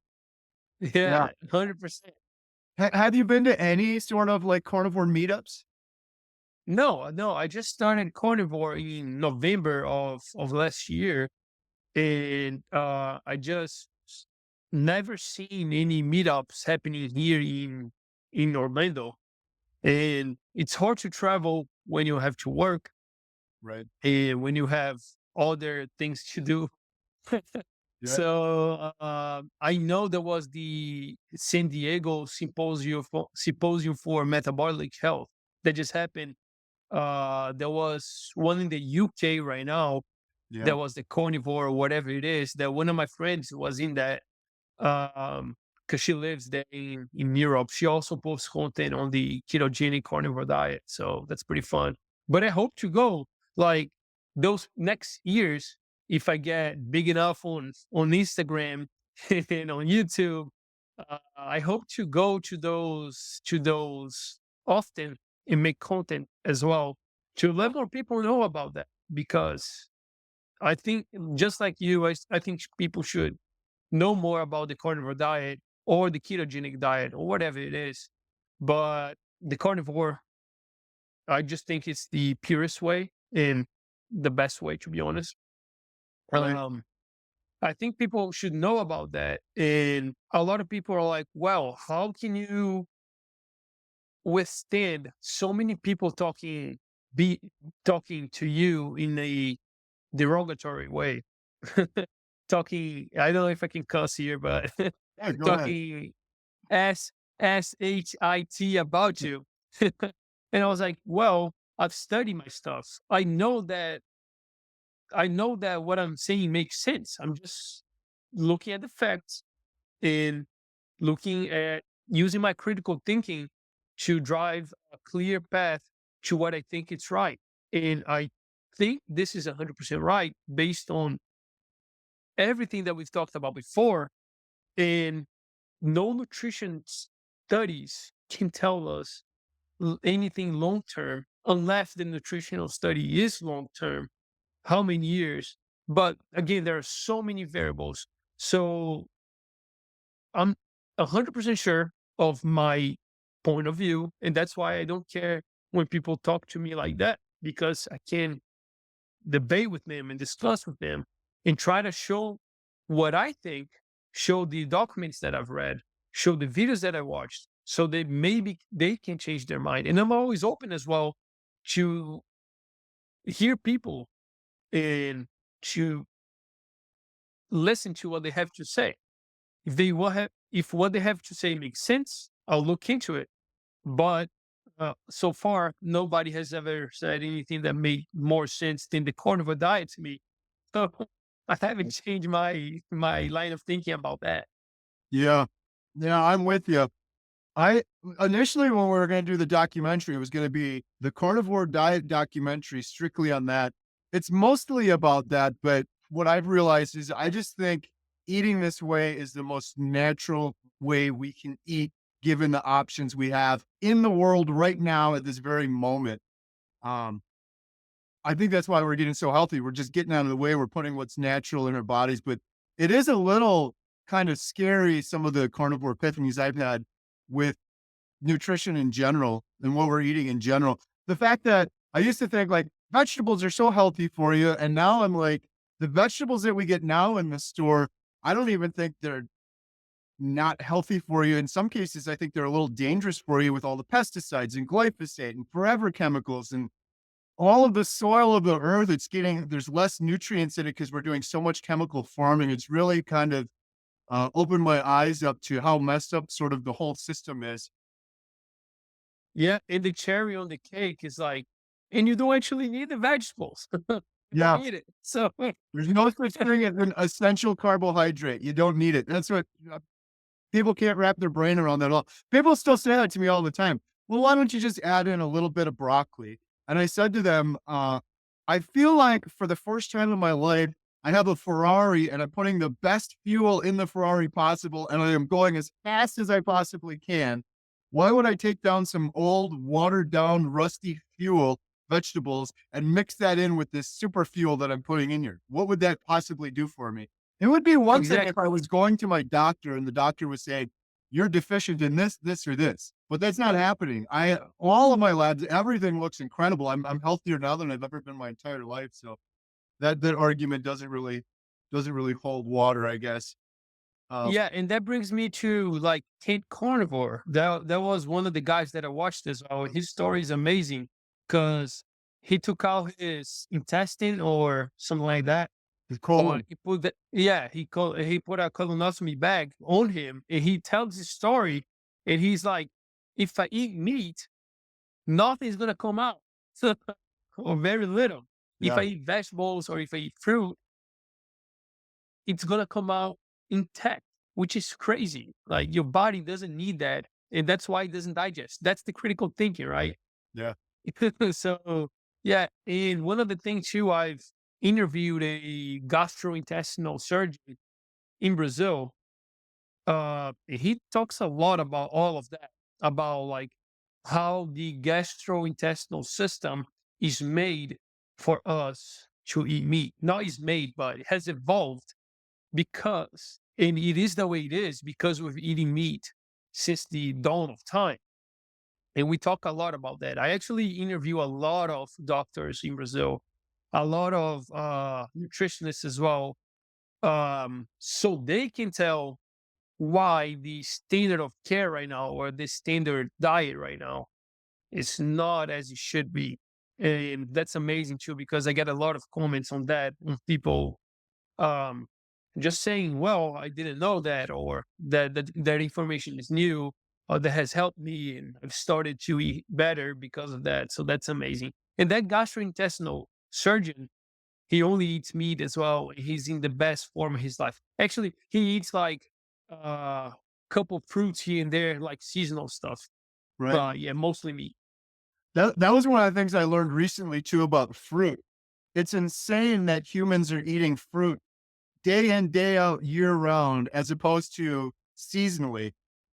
Yeah.
Yeah, 100%.
Have you been to any sort of, like, carnivore meetups?
No, no, I just started carnivore in November of last year, and I just never seen any meetups happening here in Orlando. And it's hard to travel when you have to work
Right.
and when you have other things to do.
Yeah.
So I know there was the San Diego symposium for metabolic health that just happened. There was one in the UK right now.
Yeah.
There was the carnivore or whatever it is. That one of my friends was in that because she lives there in Europe. She also posts content on the ketogenic carnivore diet. So that's pretty fun. But I hope to go like those next years if I get big enough on Instagram and on YouTube. I hope to go to those often and make content as well to let more people know about that because I think just like you, I think people should know more about the carnivore diet or the ketogenic diet or whatever it is. But the carnivore, I just think it's the purest way and the best way, to be honest.
Right.
Um, I think people should know about that. And a lot of people are like, well, how can you withstand so many people be talking to you in a derogatory way? Talking, I don't know if I can cuss here, but
Yeah, go ahead.
talking S shit about you. And I was like, well, I've studied my stuff. I know that what I'm saying makes sense. I'm just looking at the facts and looking at using my critical thinking to drive a clear path to what I think it's right. And I think this is 100% right based on everything that we've talked about before. And no nutrition studies can tell us anything long term unless the nutritional study is long term. How many years? But again, there are so many variables. So I'm 100% sure of my point of view. And that's why I don't care when people talk to me like that, because I can debate with them and discuss with them and try to show what I think, show the documents that I've read, show the videos that I watched, so that maybe they can change their mind. And I'm always open as well to hear people and to listen to what they have to say. If what they have to say makes sense, I'll look into it. But so far, nobody has ever said anything that made more sense than the carnivore diet to me. So I haven't changed my line of thinking about that.
Yeah. Yeah, I'm with you. I initially, when we were going to do the documentary, it was going to be the carnivore diet documentary strictly on that. It's mostly about that, but what I've realized is I just think eating this way is the most natural way we can eat given the options we have in the world right now at this very moment. Um, I think that's why we're getting so healthy. We're just getting out of the way. We're putting what's natural in our bodies, but it is a little kind of scary, some of the carnivore epiphanies I've had with nutrition in general and what we're eating in general. The fact that I used to think like vegetables are so healthy for you. And now I'm like, the vegetables that we get now in the store, I don't even think they're not healthy for you. In some cases, I think they're a little dangerous for you with all the pesticides and glyphosate and forever chemicals and all of the soil of the earth. It's getting, there's less nutrients in it because we're doing so much chemical farming. It's really kind of opened my eyes up to how messed up sort of the whole system is.
Yeah, and the cherry on the cake is like, and you don't actually need the vegetables. You don't
Yeah.
need it. So
There's no such thing as an essential carbohydrate. You don't need it. That's what people can't wrap their brain around that at all. People still say that to me all the time. Well, why don't you just add in a little bit of broccoli? And I said to them, I feel like for the first time in my life, I have a Ferrari and I'm putting the best fuel in the Ferrari possible and I am going as fast as I possibly can. Why would I take down some old, watered down, rusty fuel, vegetables, and mix that in with this super fuel that I'm putting in here? What would that possibly do for me? It would be one thing if
exactly.
I was going to my doctor and the doctor was saying, you're deficient in this, this, or this. But that's not happening. All of my labs, everything looks incredible. I'm healthier now than I've ever been my entire life. So that argument doesn't really hold water, I guess. Uh,
Yeah, and that brings me to like Kate Carnivore. That was one of the guys that I watched as well. His story is amazing because he took out his intestine or something like that.
the
Or
colon.
he put the yeah, he put a colonoscopy bag on him and he tells his story and he's like, if I eat meat, nothing's gonna come out. So or very little. If I
Yeah,
eat vegetables or if I eat fruit, it's gonna come out intact, which is crazy. Like your body doesn't need that, and that's why it doesn't digest. That's the critical thinking, right?
yeah,
So yeah, and one of the things too, I've interviewed a gastrointestinal surgeon in Brazil. He talks a lot about all of that, about like how the gastrointestinal system is made for us to eat meat. Not is made, but it has evolved because and it is the way it is because we've eating meat since the dawn of time. And we talk a lot about that. I actually interview a lot of doctors in Brazil, a lot of nutritionists as well, so they can tell why the standard of care right now or the standard diet right now is not as it should be. And that's amazing too, because I get a lot of comments on that with people um, just saying, well, I didn't know that, or that information is new, or that has helped me, and I've started to eat better because of that. So that's amazing. And that gastrointestinal surgeon, he only eats meat as well. He's in the best form of his life. Actually, he eats like a couple fruits here and there, like seasonal stuff.
right.
But yeah, mostly meat.
That was one of the things I learned recently too about fruit. It's insane that humans are eating fruit day in, day out, year round, as opposed to seasonally.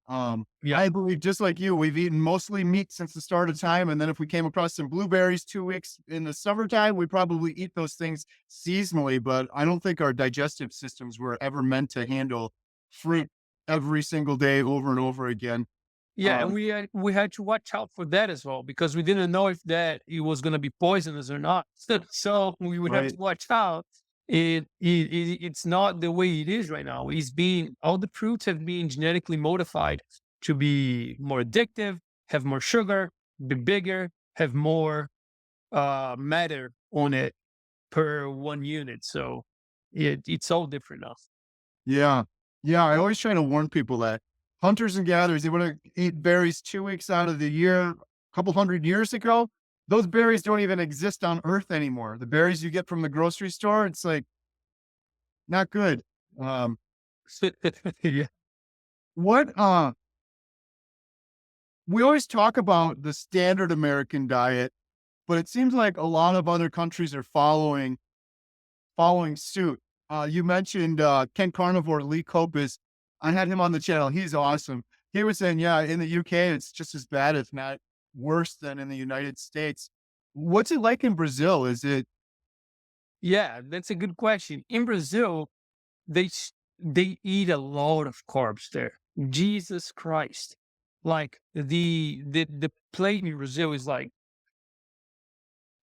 Yeah.
I believe just like you, we've eaten mostly meat since the start of time. And then if we came across some blueberries 2 weeks in the summertime, we probably eat those things seasonally. But I don't think our digestive systems were ever meant to handle fruit every single day over and over again.
Yeah, and
Um,
we had to watch out for that as well because we didn't know if that it was gonna be poisonous or not. So we would have
right.
to watch out. It's not the way it is right now. It's being all the fruits have been genetically modified to be more addictive, have more sugar, be bigger, have more matter on it per 1 unit. So it's all different now.
Yeah. Yeah. I always try to warn people that hunters and gatherers, they want to eat berries 2 weeks out of the year. A couple hundred years ago, those berries don't even exist on Earth anymore. The berries you get from the grocery store, it's like not good. Um,
Yeah.
what we always talk about the standard American diet, but it seems like a lot of other countries are following suit. You mentioned Ken Carnivore, Lee Copus. I had him on the channel. He's awesome. He was saying, yeah, in the UK, it's just as bad, if not worse than in the United States. What's it like in Brazil? Is it
Yeah, that's a good question. In Brazil, they eat a lot of carbs there. Jesus Christ. Like the plate in Brazil is like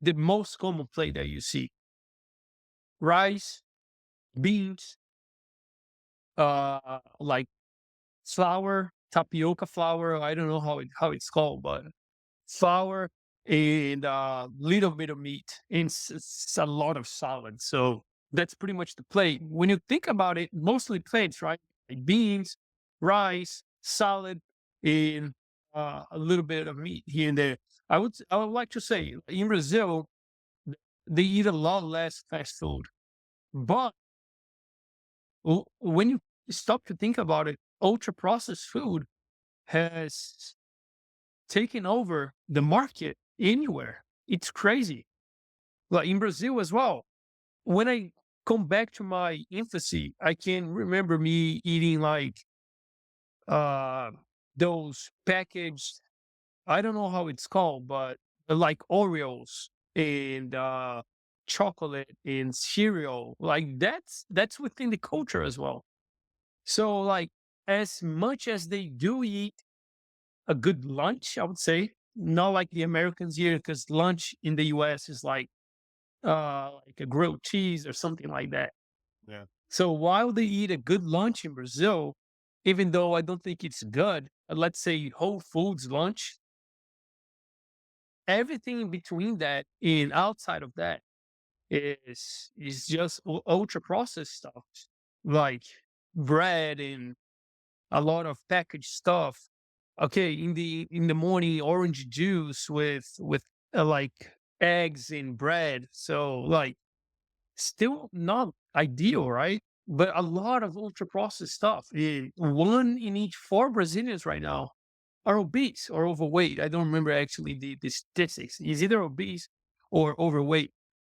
the most common plate that you see. Rice, beans, like flour, tapioca flour. I don't know how it's called, but flour and little bit of meat and a lot of salad. So that's pretty much the plate. When you think about it, mostly plates, right? Like beans, rice, salad, and a little bit of meat here and there. I would like to say in Brazil they eat a lot less fast food, but when you stop to think about it, ultra processed food has taken over the market anywhere. It's crazy. Like in Brazil as well. When I come back to my infancy, I can remember me eating like uh those packaged, I don't know how it's called, but like Oreos and chocolate and cereal. Like that's within the culture as well. So like as much as they do eat a good lunch, I would say, not like the Americans here, because lunch in the US is like a grilled cheese or something like that.
yeah,
So while they eat a good lunch in Brazil, even though I don't think it's good, let's say Whole Foods lunch, everything in between that and outside of that is just ultra processed stuff like bread and a lot of packaged stuff. Okay, in the morning, orange juice with like eggs and bread. So like still not ideal, right? But a lot of ultra processed stuff. One in each four Brazilians right now are obese or overweight. I don't remember actually the statistics. Is either obese or overweight.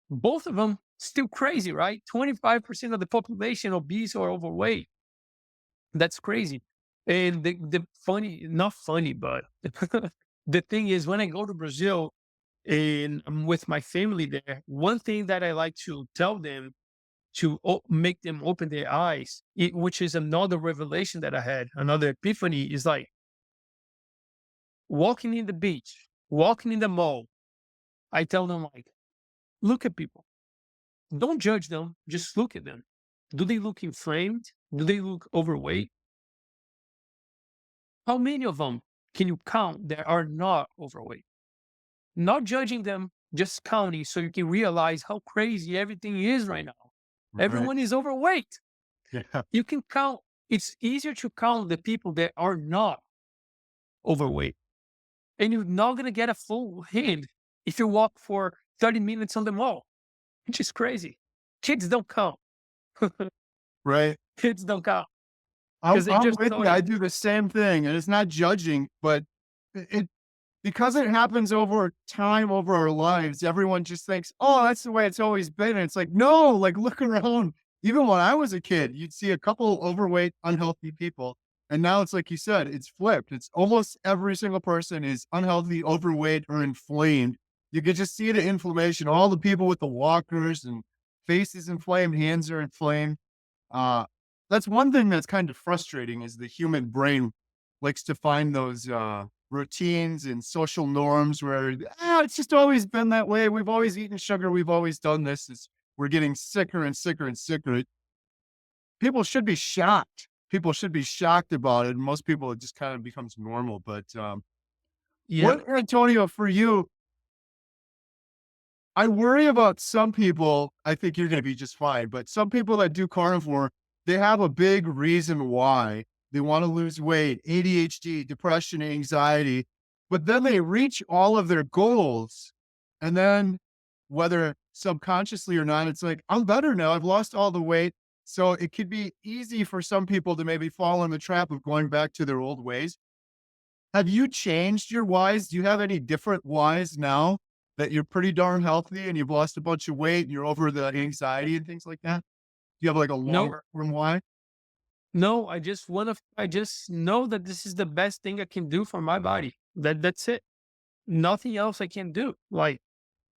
Both of them still crazy, right? 25% of the population obese or overweight. That's crazy. And the funny, not funny, but the thing is, when I go to Brazil and I'm with my family there, one thing that I like to tell them to make them open their eyes, which is another revelation that I had, another epiphany, is like walking in the beach, walking in the mall. I tell them like, look at people, don't judge them, just look at them. Do they look inflamed? Do they look overweight? How many of them can you count that are not overweight? Not judging them, just counting so you can realize how crazy everything is right now.
right.
Everyone is overweight.
Yeah,
You can count, it's easier to count the people that are not overweight. And you're not going to get a full hand if you walk for 30 minutes on the mall, which is crazy. Kids don't count.
right.
Kids don't count
I'm
because they
I'm
just
with
saw
you. I
you.
do the same thing, and it's not judging, but it because it happens over time, over our lives, everyone just thinks, oh, that's the way it's always been. And it's like, no, like look around. Even when I was a kid, you'd see a couple overweight, unhealthy people. And now it's like you said, it's flipped. It's almost every single person is unhealthy, overweight, or inflamed. You could just see the inflammation, all the people with the walkers and faces inflamed, hands are inflamed. Uh, that's one thing that's kind of frustrating is the human brain likes to find those routines and social norms where it's just always been that way. We've always eaten sugar. We've always done this. We're getting sicker and sicker and sicker. People should be shocked. People should be shocked about it. Most people, it just kind of becomes normal. But
Yeah.
what, Antonio, for you, I worry about some people. I think you're going to be just fine, but some people that do carnivore, they have a big reason why they want to lose weight, ADHD, depression, anxiety, but then they reach all of their goals. And then, whether subconsciously or not, it's like, I'm better now. I've lost all the weight. So it could be easy for some people to maybe fall in the trap of going back to their old ways. Have you changed your whys? Do you have any different whys now that you're pretty darn healthy and you've lost a bunch of weight and you're over the anxiety and things like that? Do you have like a
No,
longer term why?
no, I just know that this is the best thing I can do for my body. That's it. Nothing else I can do. Like,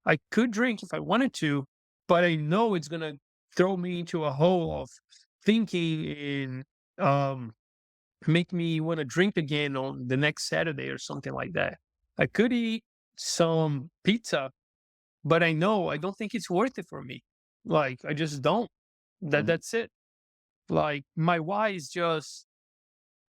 I could drink if I wanted to, but I know it's gonna throw me into a hole of thinking and um make me want to drink again on the next Saturday or something like that. I could eat some pizza, but I know I don't think it's worth it for me. Like, I just don't.
Mhm.
That's it. Like, my why is just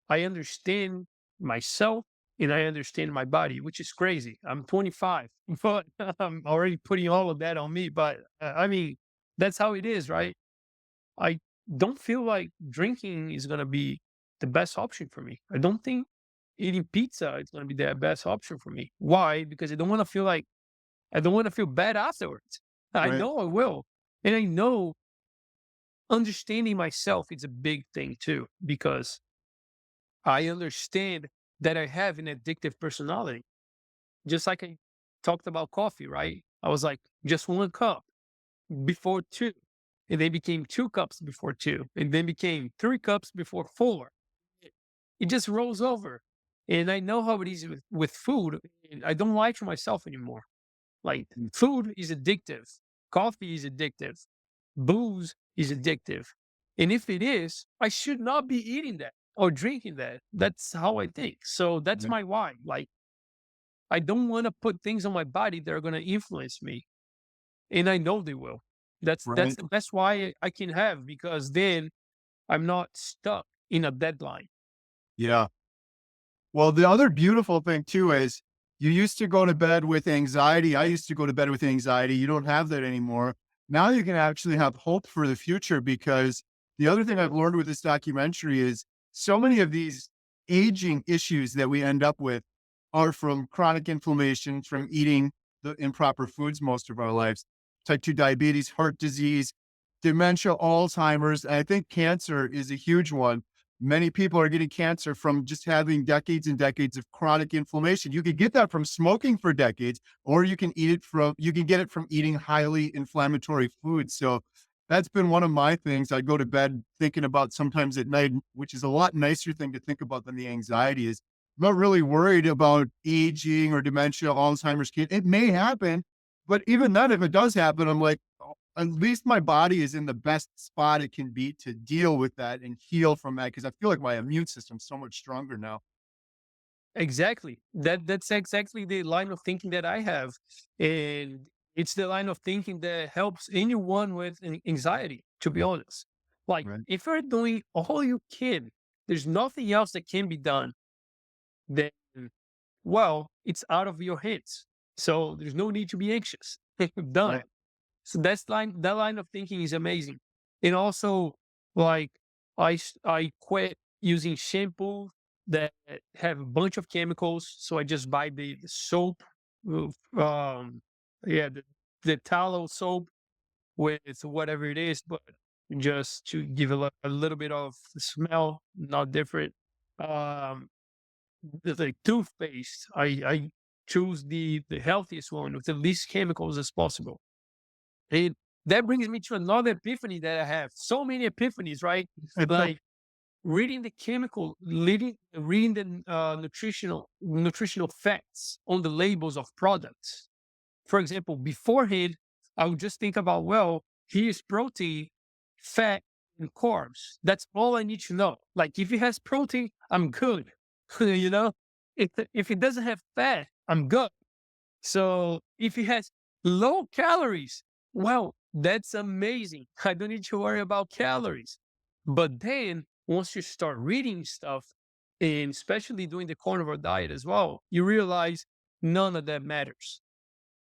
I understand myself and I understand my body, which is crazy. I'm 25, but I'm already putting all of that on me. But I mean, that's how it is, right? I don't feel like drinking is going to be the best option for me. I don't think eating pizza is going to be the best option for me. Why? Because I don't want to feel bad afterwards. I
Right.
know I will. And I know understanding myself is a big thing too, because I understand that I have an addictive personality. Just like I talked about coffee, right? I was like, just one cup before two. And then became 2 cups before two. And then became 3 cups before four. It, it just rolls over. And I know how it is with food. And I don't lie to myself anymore. Like,
Mm.
food is addictive. Coffee is addictive. Booze is addictive. And if it is, I should not be eating that or drinking that. That's how I think. So that's
Right.
my why. Like, I don't want to put things on my body that are going to influence me. And I know they will. That's
Right.
the best why I can have, because then I'm not stuck in a deadline.
Yeah. Well, the other beautiful thing too is you used to go to bed with anxiety. I used to go to bed with anxiety. You don't have that anymore. Now you can actually have hope for the future because the other thing I've learned with this documentary is so many of these aging issues that we end up with are from chronic inflammation, from eating the improper foods most of our lives, type 2 diabetes, heart disease, dementia, Alzheimer's. And I think cancer is a huge one. Many people are getting cancer from just having decades and decades of chronic inflammation. You could get that from smoking for decades, or you can get it from eating highly inflammatory foods. So that's been one of my things. I go to bed thinking about sometimes at night, which is a lot nicer thing to think about than the anxiety is. I'm not really worried about aging or dementia, Alzheimer's. It may happen, but even then, if it does happen, I'm like, at least my body is in the best spot it can be to deal with that and heal from that because I feel like my immune system's so much stronger now.
Exactly. That's exactly the line of thinking that I have. And it's the line of thinking that helps anyone with anxiety, to be honest. Like,
Right.
if you're doing all you can, there's nothing else that can be done, then, well, it's out of your hands. So there's no need to be anxious. Done.
Right.
So that line of thinking is amazing. And also, like, I quit using shampoo that have a bunch of chemicals. So I just buy the soap, yeah, the tallow soap with whatever it is, but just to give a little bit of smell, not different. Um, the toothpaste. choose the healthiest one with the least chemicals as possible. And that brings me to another epiphany that I have. So many epiphanies, right? Like reading the reading the nutritional facts on the labels of products. For example, beforehand, I would just think about, well, here's protein, fat, and carbs. That's all I need to know. Like if it has protein, I'm good. you know, if it doesn't have fat, I'm good. So if it has low calories, well, that's amazing. I don't need to worry about calories. But then once you start reading stuff, and especially doing the carnivore diet as well, you realize none of that matters.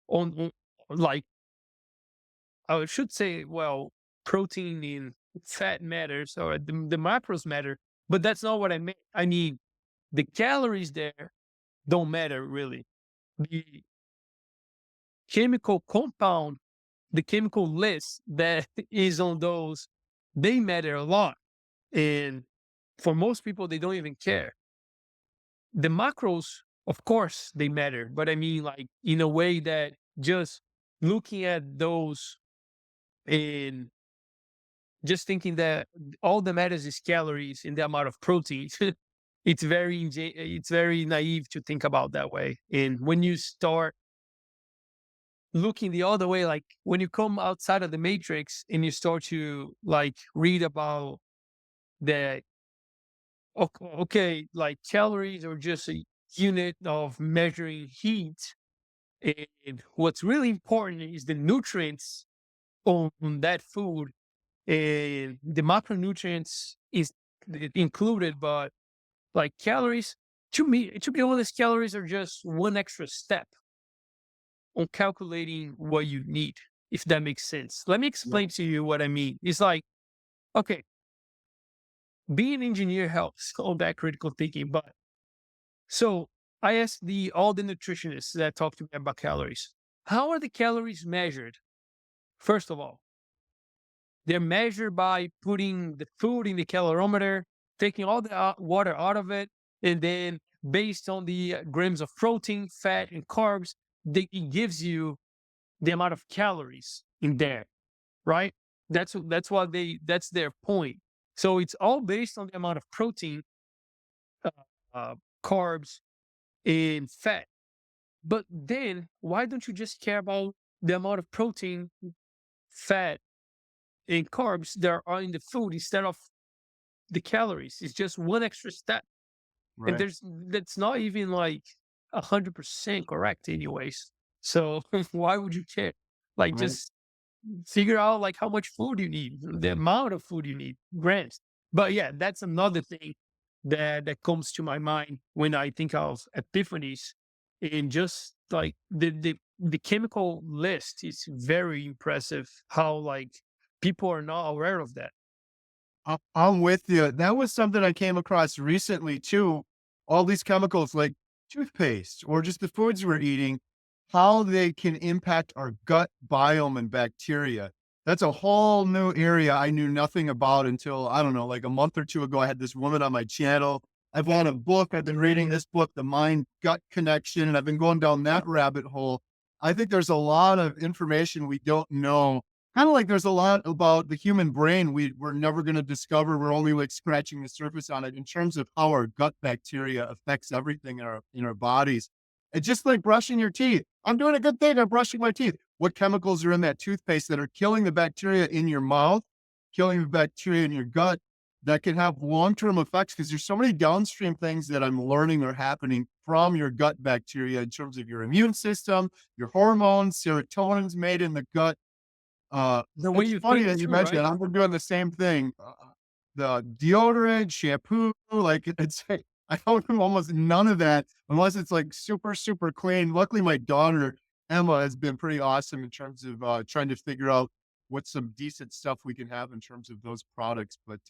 On like I should say, well, protein and fat matters, or the macros matter, but that's not what I meant. I mean, the calories there don't matter really. The chemical compound, the chemical list that is on those, they matter a lot. And for most people, they don't even care. The macros, of course, they matter, but I mean, like in a way that just looking at those and just thinking that all that matters is calories and the amount of protein. It's very naive to think about that way. And when you start looking the other way, like when you come outside of the matrix and you start to like read about that, okay, like calories are just a unit of measuring heat. And what's really important is the nutrients on that food, and the macronutrients is included, but like calories, to be honest, calories are just one extra step on calculating what you need, if that makes sense. Let me
Yeah.
explain to you what I mean. It's like, okay, being an engineer helps all that critical thinking, but so I asked all the nutritionists that talk to me about calories. How are the calories measured? First of all, they're measured by putting the food in the calorimeter, taking all the water out of it, and then based on the grams of protein, fat, and carbs, it gives you the amount of calories in there, right? That's their point. So it's all based on the amount of protein, uh, uh, carbs, and fat. But then why don't you just care about the amount of protein, fat, and carbs that are in the food instead of the calories? It's just one extra step. And
Right.
that's not even like 100% correct anyways. So why would you care? Like
Right.
just figure out like how much food you need, the amount of food you need, grams. But yeah, that's another thing that comes to my mind when I think of epiphanies, and just like the chemical list is very impressive. How like people are not aware of that.
I'm with you. That was something I came across recently too. All these chemicals like toothpaste or just the foods we're eating, how they can impact our gut biome and bacteria. That's a whole new area I knew nothing about until, I don't know, like a month or two ago. I had this woman on my channel. I've got a book. I've been reading this book, The Mind Gut Connection, and I've been going down that rabbit hole. I think there's a lot of information we don't know. Kind of like there's a lot about the human brain we're never going to discover. We're only like scratching the surface on it in terms of how our gut bacteria affects everything in our bodies. It's just like brushing your teeth. I'm doing a good thing. I'm brushing my teeth. What chemicals are in that toothpaste that are killing the bacteria in your mouth, killing the bacteria in your gut that can have long-term effects? Because there's so many downstream things that I'm learning are happening from your gut bacteria in terms of your immune system, your hormones, serotonin's made in the gut.
The way
It's
you
funny
think
that you
too,
mentioned it.
right?
I've been doing the same thing. The deodorant, shampoo, like it's I don't do almost none of that unless it's like super, super clean. Luckily, my daughter Emma has been pretty awesome in terms of trying to figure out what some decent stuff we can have in terms of those products. But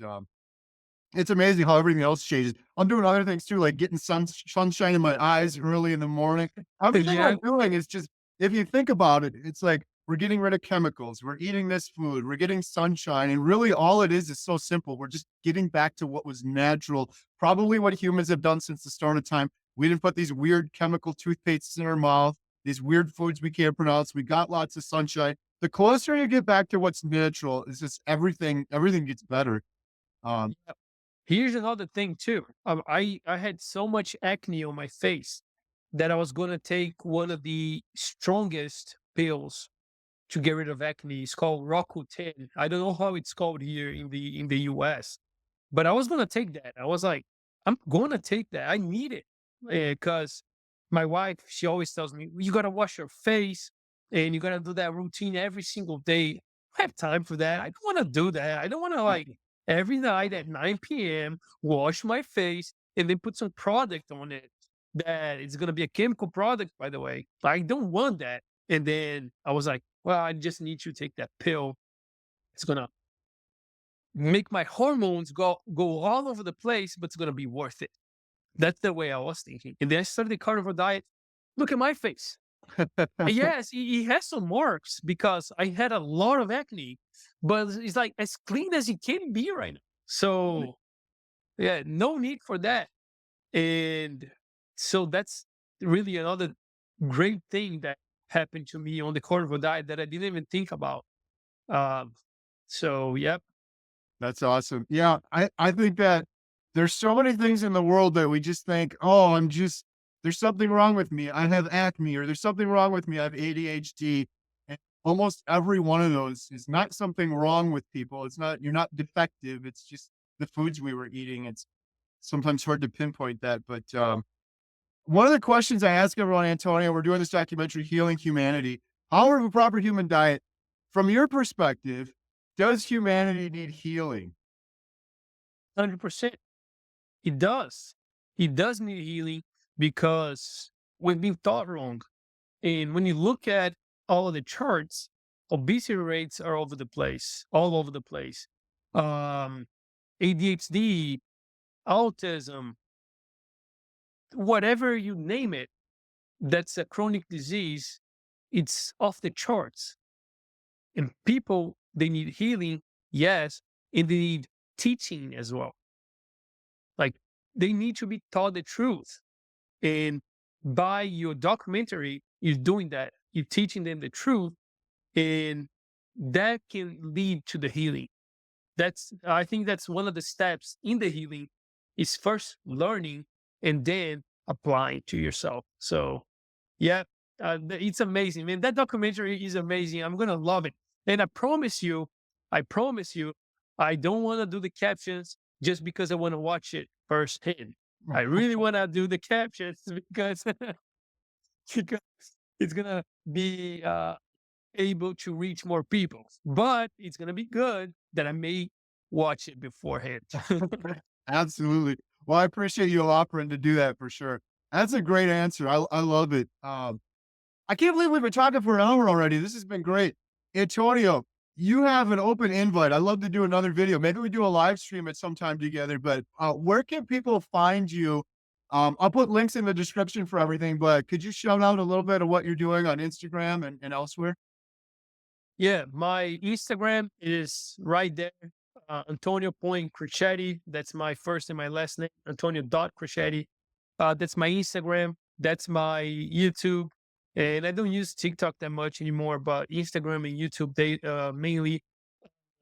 it's amazing how everything else changes. I'm doing other things too, like getting sunshine in my eyes early in the morning. Everything
Yeah.
I'm doing is just, if you think about it, it's like we're getting rid of chemicals. We're eating this food. We're getting sunshine. And really, all it is so simple. We're just getting back to what was natural, probably what humans have done since the start of time. We didn't put these weird chemical toothpastes in our mouth, these weird foods we can't pronounce. We got lots of sunshine. The closer you get back to what's natural, is just everything gets better. Um,
Yeah. Here's another thing too. I had so much acne on my face that I was gonna take one of the strongest pills to get rid of acne. It's called Roaccutane. I don't know how it's called here in the US, but I was gonna take that. I was like, I'm gonna take that. I need it because my wife, she always tells me, you gotta wash your face and you gotta do that routine every single day. I have time for that. I don't want to do that. I don't want to like every night at 9 p.m. wash my face and then put some product on it that it's gonna be a chemical product, by the way. I don't want that. And then I was like, well, I just need to take that pill. It's gonna make my hormones go all over the place, but it's gonna be worth it. That's the way I was thinking. And then I started the carnivore diet. Look at my face. Yes, he has some marks because I had a lot of acne, but it's like as clean as it can be right now. So yeah, no need for that. And so that's really another great thing that happened to me on the carnivore diet that I didn't even think about. Um, so yep.
That's awesome. Yeah, I think that there's so many things in the world that we just think, "Oh, there's something wrong with me. I have acne," or "There's something wrong with me. I have ADHD." And almost every one of those is not something wrong with people. It's not You're not defective. It's just the foods we were eating. It's sometimes hard to pinpoint that, but, one of the questions I ask everyone, Antonio, we're doing this documentary, Healing Humanity. How are a proper human diet, from your perspective, does humanity need healing?
100%. It does. It does need healing because we've been taught wrong. And when you look at all of the charts, obesity rates are over the place, all over the place. Um, ADHD, autism, whatever you name it, that's a chronic disease, it's off the charts. And people, they need healing, yes, and they need teaching as well. Like they need to be taught the truth. And by your documentary, you're doing that. You're teaching them the truth, and that can lead to the healing. That's I think that's one of the steps in the healing is first learning and then applying to yourself. So yeah, it's amazing, man. That documentary is amazing. I'm gonna love it, and I promise you, I don't want to do the captions just because I want to watch it firsthand. I really want to do the captions because because it's gonna be able to reach more people. But it's gonna be good that I may watch it beforehand.
Absolutely. Well, I appreciate you offering to do that for sure. That's a great answer. I love it. I can't believe we've been talking for an hour already. This has been great. Antonio, you have an open invite. I'd love to do another video. Maybe we do a live stream at some time together, but where can people find you? I'll put links in the description for everything, but could you shout out a little bit of what you're doing on Instagram and elsewhere?
Yeah, my Instagram is right there. Antonio Point Crescetti. That's my first and my last name. Antonio dot Crescetti. That's my Instagram. That's my YouTube. And I don't use TikTok that much anymore, but Instagram and YouTube, they mainly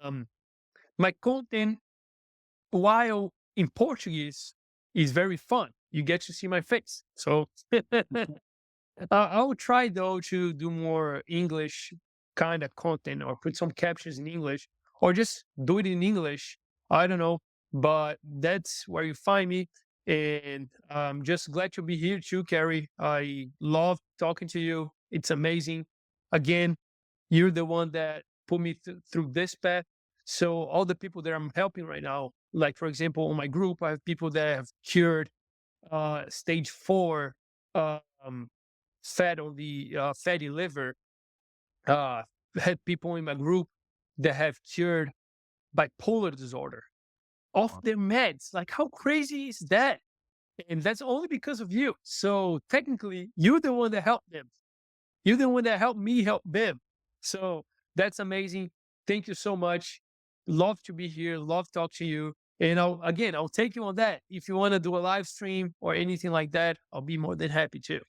um my content while in Portuguese is very fun. You get to see my face. So I will try though to do more English kind of content or put some captions in English or just do it in English. I don't know, but that's where you find me. And I'm just glad to be here too, Carrie. I love talking to you. It's amazing. Again, you're the one that put me through this path. So all the people that I'm helping right now, like for example, on my group, I have people that have cured stage 4 um, fat on the fatty liver. Had people in my group that have cured bipolar disorder off their meds. Like, how crazy is that? And that's only because of you. So technically, you're the one that helped them. You're the one that helped me help them. So that's amazing. Thank you so much. Love to be here. Love to talk to you. And I'll take you on that. If you want to do a live stream or anything like that, I'll be more than happy to.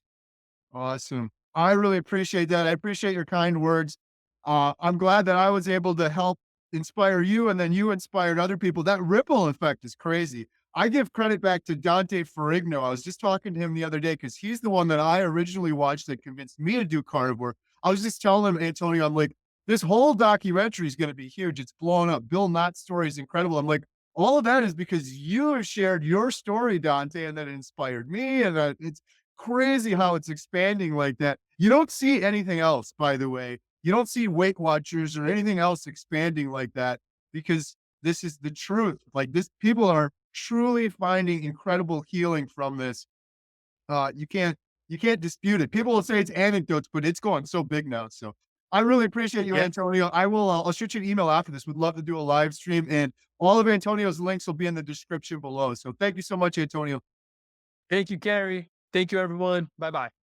Awesome. I really appreciate that. I appreciate your kind words. I'm glad that I was able to help inspire you and then you inspired other people. That ripple effect is crazy. I give credit back to Dante Ferrigno. I was just talking to him the other day because he's the one that I originally watched that convinced me to do carnivore. I was just telling him, Antonio, I'm like, this whole documentary is going to be huge. It's blowing up. Bill Knott's story is incredible. I'm like, all of that is because you have shared your story, Dante, and that inspired me. And it's crazy how it's expanding like that. You don't see anything else, by the way. You don't see Weight Watchers or anything else expanding like that because this is the truth. Like this, people are truly finding incredible healing from this. You can't dispute it. People will say it's anecdotes, but it's going so big now. So I really appreciate you,
Yeah.
Antonio. I'll shoot you an email after this. Would love to do a live stream, and all of Antonio's links will be in the description below. So thank you so much, Antonio.
Thank you, Gary. Thank you, everyone. Bye bye.